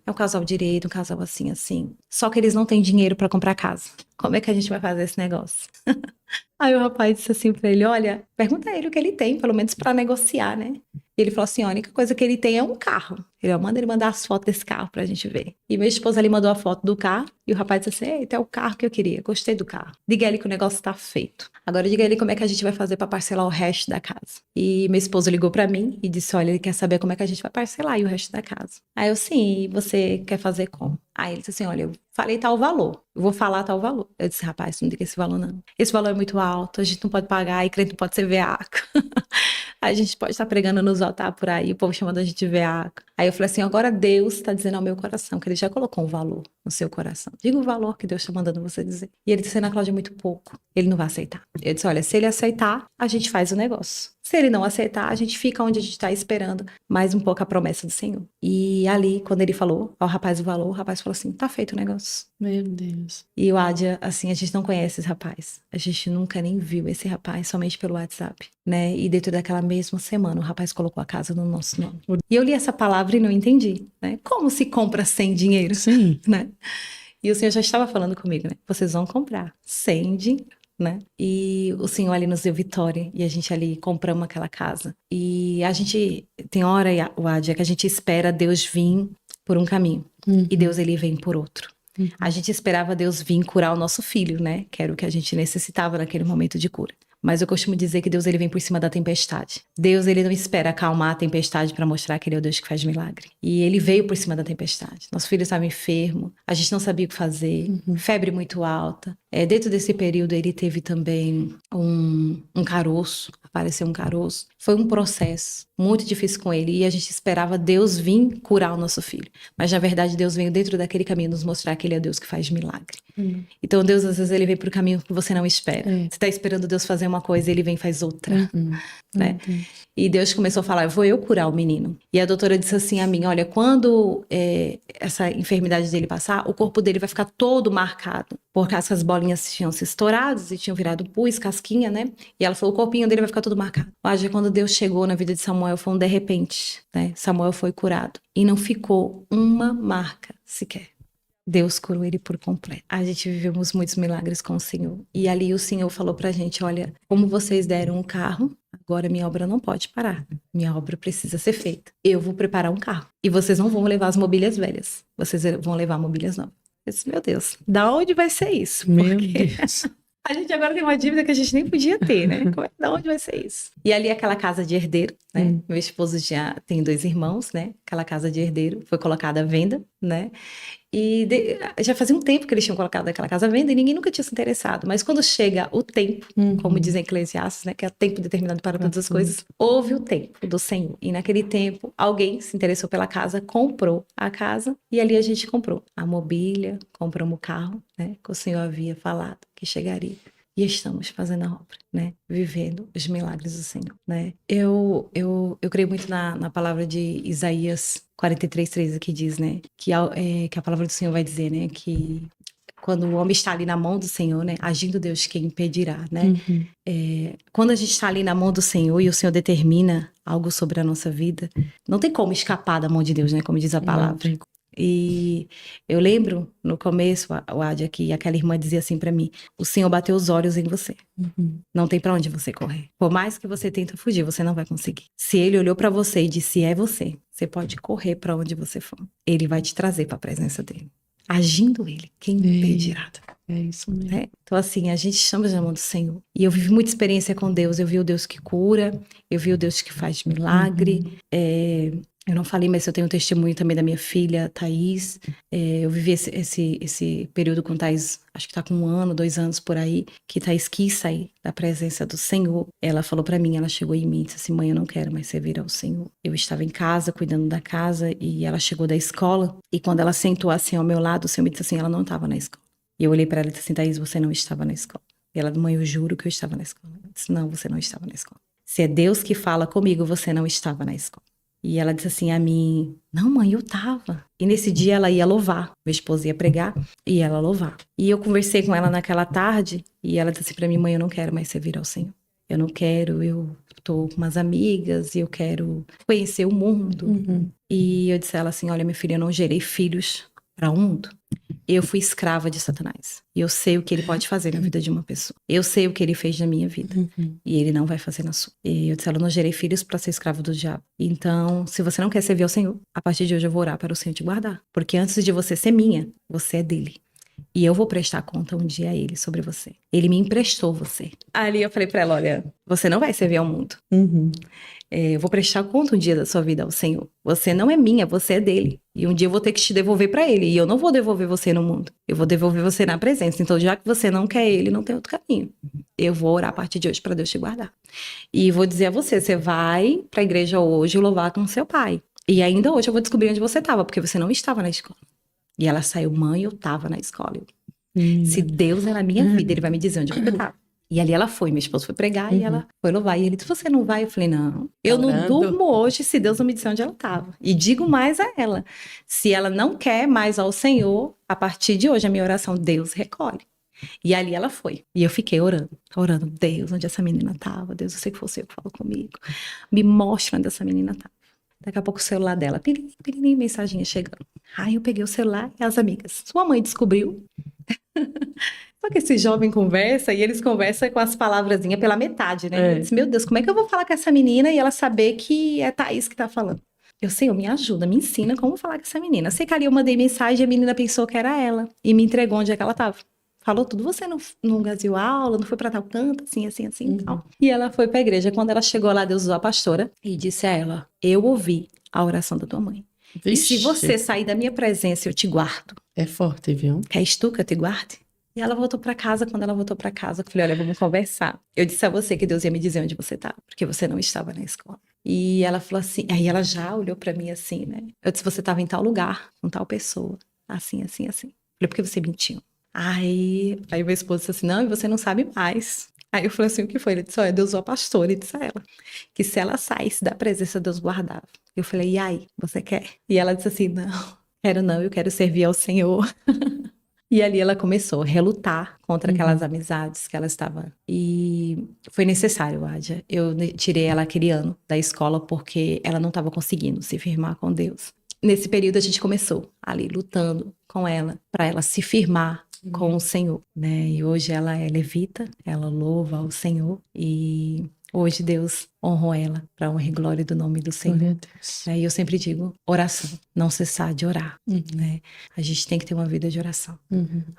Speaker 1: É um casal direito, um casal assim, assim. Só que eles não têm dinheiro para comprar casa. Como é que a gente vai fazer esse negócio? Aí o rapaz disse assim pra ele: olha, pergunta a ele o que ele tem, pelo menos pra negociar, né? E ele falou assim: a única coisa que ele tem é um carro. Manda ele mandar as fotos desse carro pra gente ver. E minha esposa ali mandou a foto do carro, e o rapaz disse assim: eita, é o carro que eu queria, gostei do carro. Diga a ele que o negócio tá feito. Agora diga a ele como é que a gente vai fazer pra parcelar o resto da casa. E meu esposo ligou pra mim e disse: olha, ele quer saber como é que a gente vai parcelar aí o resto da casa. Aí eu: sim, e você quer fazer como? Aí ele disse assim: olha, eu falei tal valor, eu vou falar tal valor. Eu disse: rapaz, não diga esse valor não. Esse valor é muito alto, a gente não pode pagar, e crente não pode ser veaco. A gente pode estar pregando nos altares por aí, o povo chamando a gente de veaco. Aí eu falei assim: agora Deus está dizendo ao meu coração, que ele já colocou um valor no seu coração. Diga o valor que Deus está mandando você dizer. E ele disse: Ana Cláudia, é muito pouco. Ele não vai aceitar. Eu disse: olha, se ele aceitar, a gente faz o negócio. Se ele não aceitar, a gente fica onde a gente está esperando mais um pouco a promessa do Senhor. E ali, quando ele falou ao rapaz o valor, o rapaz falou assim: tá feito o negócio.
Speaker 3: Meu Deus.
Speaker 1: E o Ádia, assim, a gente não conhece esse rapaz. A gente nunca nem viu esse rapaz, somente pelo WhatsApp, né? E dentro daquela mesma semana, o rapaz colocou a casa no nosso nome. E eu li essa palavra e não entendi, né? Como se compra sem dinheiro?
Speaker 3: Sim.
Speaker 1: Né? E o Senhor já estava falando comigo, né? Vocês vão comprar sem dinheiro, né? E o Senhor ali nos deu vitória, e a gente ali compramos aquela casa. E a gente, tem hora, o Ádia, que a gente espera Deus vir por um caminho, e Deus, ele vem por outro. A gente esperava Deus vir curar o nosso filho, né? Que era o que a gente necessitava naquele momento de cura. Mas eu costumo dizer que Deus, ele vem por cima da tempestade. Deus, ele não espera acalmar a tempestade para mostrar que ele é o Deus que faz milagre. E ele veio por cima da tempestade. Nosso filho estava enfermo, a gente não sabia o que fazer, febre muito alta. Dentro desse período, ele teve também um caroço, apareceu um caroço. Foi um processo muito difícil com ele, e a gente esperava Deus vir curar o nosso filho. Mas, na verdade, Deus veio dentro daquele caminho nos mostrar que ele é o Deus que faz milagre. Então, Deus, às vezes, ele vem pro caminho que você não espera. Você está esperando Deus fazer uma coisa, ele vem e faz outra. Né? E Deus começou a falar: vou eu curar o menino. E a doutora disse assim a mim: olha, quando essa enfermidade dele passar, o corpo dele vai ficar todo marcado, porque essas bolinhas tinham se estourado e tinham virado pus, casquinha, né? E ela falou: o corpinho dele vai ficar todo marcado. Mas quando Deus chegou na vida de Samuel, foi um de repente, né? Samuel foi curado e não ficou uma marca sequer. Deus curou ele por completo. A gente vivemos muitos milagres com o Senhor. E ali o Senhor falou pra gente: olha, como vocês deram um carro, agora minha obra não pode parar. Minha obra precisa ser feita. Eu vou preparar um carro. E vocês não vão levar as mobílias velhas. Vocês vão levar mobílias novas. Eu disse: meu Deus, da onde vai ser isso?
Speaker 3: Meu Deus.
Speaker 1: A gente agora tem uma dívida que a gente nem podia ter, né? Da onde vai ser isso? E ali aquela casa de herdeiro, né? Meu esposo já tem 2 irmãos, né? Aquela casa de herdeiro foi colocada à venda, né? E já fazia um tempo que eles tinham colocado aquela casa à venda e ninguém nunca tinha se interessado. Mas quando chega o tempo, como dizem Eclesiastes, né, que é tempo determinado para todas as coisas, houve o tempo do Senhor. E naquele tempo, alguém se interessou pela casa, comprou a casa, e ali a gente comprou a mobília, compramos o carro, né, que o Senhor havia falado que chegaria. E estamos fazendo a obra, né? Vivendo os milagres do Senhor, né? Eu creio muito na palavra de Isaías 43:13, que diz, né? Que a palavra do Senhor vai dizer, né? Que quando o homem está ali na mão do Senhor, né? Agindo Deus, quem impedirá, né? Quando a gente está ali na mão do Senhor e o Senhor determina algo sobre a nossa vida, não tem como escapar da mão de Deus, né? Como diz a palavra. E eu lembro, no começo, o Adia, que aquela irmã dizia assim pra mim: o Senhor bateu os olhos em você. Não tem pra onde você correr. Por mais que você tente fugir, você não vai conseguir. Se ele olhou pra você e disse: é você, você pode correr pra onde você for. Ele vai te trazer pra presença dele. Agindo ele, quem impedirá?
Speaker 3: É isso mesmo.
Speaker 1: Então, assim, a gente chama de mão do Senhor. E eu vivi muita experiência com Deus. Eu vi o Deus que cura, eu vi o Deus que faz milagre. Eu não falei, mas eu tenho um testemunho também da minha filha, Thaís. Eu vivi esse período com Thaís, acho que tá com 1 ano, 2 anos por aí, que Thaís quis sair da presença do Senhor. Ela falou pra mim, ela chegou em mim e disse assim: mãe, eu não quero mais servir ao Senhor. Eu estava em casa, cuidando da casa, e ela chegou da escola, e quando ela sentou assim ao meu lado, o Senhor me disse assim: ela não estava na escola. E eu olhei pra ela e disse assim: Thaís, você não estava na escola. E ela: mãe, eu juro que eu estava na escola. Eu disse: não, você não estava na escola. Se é Deus que fala comigo, você não estava na escola. E ela disse assim a mim: não, mãe, eu tava. E nesse dia ela ia louvar. Meu esposo ia pregar e ela louvar. E eu conversei com ela naquela tarde e ela disse assim pra mim: mãe, eu não quero mais servir ao Senhor. Eu não quero, eu tô com umas amigas e eu quero conhecer o mundo. E eu disse a ela assim: olha, minha filha, eu não gerei filhos para o mundo. Eu fui escrava de Satanás. E eu sei o que ele pode fazer na vida de uma pessoa. Eu sei o que ele fez na minha vida. E ele não vai fazer na sua. E eu disse: eu não gerei filhos para ser escravo do diabo. Então, se você não quer servir ao Senhor, a partir de hoje eu vou orar para o Senhor te guardar. Porque antes de você ser minha, você é dele. E eu vou prestar conta um dia a ele sobre você. Ele me emprestou você. Ali eu falei pra ela: olha, você não vai servir ao mundo. Eu vou prestar conta um dia da sua vida ao Senhor. Você não é minha, você é dele. E um dia eu vou ter que te devolver pra ele. E eu não vou devolver você no mundo. Eu vou devolver você na presença. Então, já que você não quer ele, não tem outro caminho. Eu vou orar a partir de hoje pra Deus te guardar. E vou dizer a você: você vai pra igreja hoje louvar com seu pai. E ainda hoje eu vou descobrir onde você estava, porque você não estava na escola. E ela saiu: mãe, eu estava na escola. Se Deus é na minha vida, ele vai me dizer onde você estava. E ali ela foi, meu esposo foi pregar e ela foi louvar. E ele disse: você não vai? Eu falei: não, eu não durmo hoje se Deus não me disser onde ela estava. E digo mais a ela: se ela não quer mais ao Senhor, a partir de hoje a minha oração, Deus recolhe. E ali ela foi. E eu fiquei orando: Deus, onde essa menina estava? Deus, eu sei que foi você que falou comigo. Me mostra onde essa menina estava. Daqui a pouco o celular dela, piririm, mensaginha chegando. Aí eu peguei o celular e as amigas: sua mãe descobriu. Só que esse jovem conversa e eles conversam com as palavrazinhas pela metade, né? Eu disse: meu Deus, como é que eu vou falar com essa menina e ela saber que é Thaís que tá falando? Eu sei, me ajuda, me ensina como falar com essa menina. Eu sei que ali eu mandei mensagem e a menina pensou que era ela e me entregou onde é que ela tava. Falou tudo: você não gaseou aula, não foi pra tal canto, assim, e tal. E ela foi pra igreja. Quando ela chegou lá, Deus usou a pastora e disse a ela: eu ouvi a oração da tua mãe. Vixe. E se você sair da minha presença, eu te guardo.
Speaker 3: É forte, viu?
Speaker 1: Queres tu que eu te guarde? E ela voltou pra casa. Quando ela voltou pra casa, eu falei: olha, vamos conversar. Eu disse a você que Deus ia me dizer onde você estava, porque você não estava na escola. E ela falou assim, aí ela já olhou pra mim assim, né? Eu disse: você estava em tal lugar, com tal pessoa, assim. Falei: por que você mentiu? Aí meu esposo disse assim: não, e você não sabe mais. Aí eu falei assim: o que foi? Ele disse: olha, Deus usou a pastora e disse a ela que se ela saísse da presença, Deus guardava. Eu falei: e aí, você quer? E ela disse assim: não, quero não, eu quero servir ao Senhor. E ali ela começou a relutar contra aquelas amizades que ela estava. E foi necessário, Adia. Eu tirei ela aquele ano da escola porque ela não estava conseguindo se firmar com Deus. Nesse período a gente começou ali lutando com ela para ela se firmar com o Senhor, né? E hoje ela é levita, ela louva ao Senhor e hoje Deus honrou ela para honra e glória do nome do Senhor. E eu sempre digo: oração, não cessar de orar, né? A gente tem que ter uma vida de oração.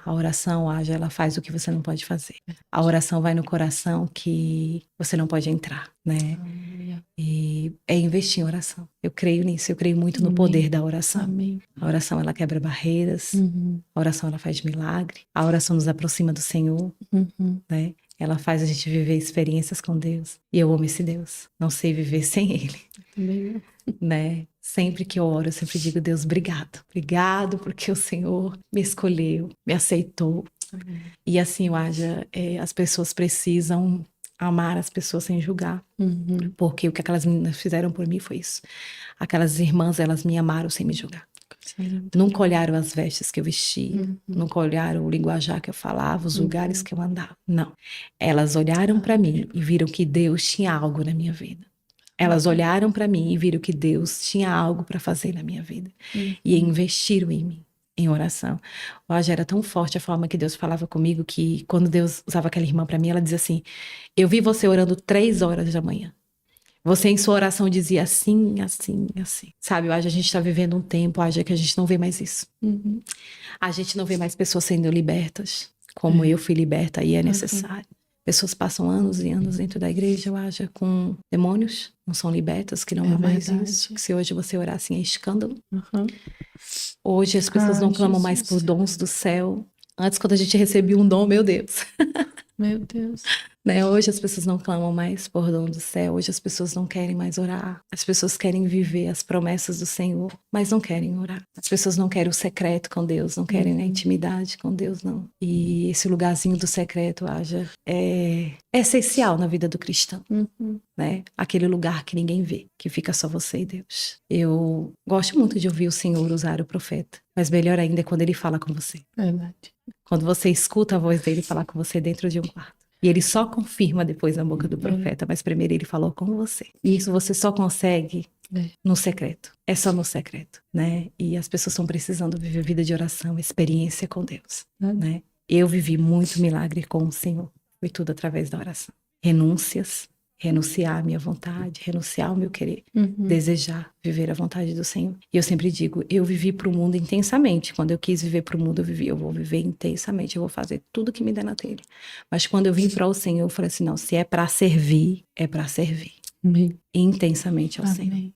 Speaker 1: A oração, Aja, ela faz o que você não pode fazer. A oração vai no coração que você não pode entrar, né? E é investir em oração. Eu creio nisso, eu creio muito no poder da oração. A oração, ela quebra barreiras, a oração, ela faz milagre, a oração nos aproxima do Senhor, né? Ela faz a gente viver experiências com Deus. E eu amo esse Deus. Não sei viver sem Ele. Né? Sempre que eu oro, eu sempre digo: Deus, obrigado. Obrigado porque o Senhor me escolheu, me aceitou. E assim, Aja, as pessoas precisam amar as pessoas sem julgar. Porque o que aquelas meninas fizeram por mim foi isso. Aquelas irmãs, elas me amaram sem me julgar. Nunca olharam as vestes que eu vestia, nunca olharam o linguajar que eu falava, os lugares que eu andava. Não. Elas olharam para mim e viram que Deus tinha algo na minha vida. Elas olharam para mim e viram que Deus tinha algo para fazer na minha vida. E investiram em mim, em oração. Hoje era tão forte a forma que Deus falava comigo que quando Deus usava aquela irmã para mim, ela dizia assim: eu vi você orando 3 horas da manhã. Você em sua oração dizia assim, assim, assim. Sabe, hoje a gente está vivendo um tempo, hoje que a gente não vê mais isso. A gente não vê mais pessoas sendo libertas, como eu fui liberta e é necessário. Pessoas passam anos e anos dentro da igreja, haja com demônios, não são libertas, que não há mais isso. Que se hoje você orar assim é escândalo. Hoje as pessoas não clamam mais por dons do céu. Antes, quando a gente recebia um dom, meu Deus.
Speaker 3: Meu Deus.
Speaker 1: Né? Hoje as pessoas não clamam mais por dom do céu, hoje as pessoas não querem mais orar, as pessoas querem viver as promessas do Senhor, mas não querem orar. As pessoas não querem o secreto com Deus, não querem a intimidade com Deus, não. E esse lugarzinho do secreto, é essencial na vida do cristão, né? Aquele lugar que ninguém vê, que fica só você e Deus. Eu gosto muito de ouvir o Senhor usar o profeta, mas melhor ainda é quando ele fala com você.
Speaker 3: Verdade.
Speaker 1: Quando você escuta a voz dele falar com você dentro de um quarto. E ele só confirma depois na boca do profeta, mas primeiro ele falou com você. E isso você só consegue no secreto. É só no secreto, né? E as pessoas estão precisando viver vida de oração, experiência com Deus, né? Eu vivi muito milagre com o Senhor. Foi tudo através da oração. Renúncias, renunciar à minha vontade, renunciar ao meu querer, desejar viver a vontade do Senhor. E eu sempre digo, eu vivi para o mundo intensamente. Quando eu quis viver para o mundo, eu vou viver intensamente, eu vou fazer tudo que me der na telha. Mas quando eu vim para o Senhor, eu falei assim, não, se é para servir, é para servir. Intensamente ao Senhor.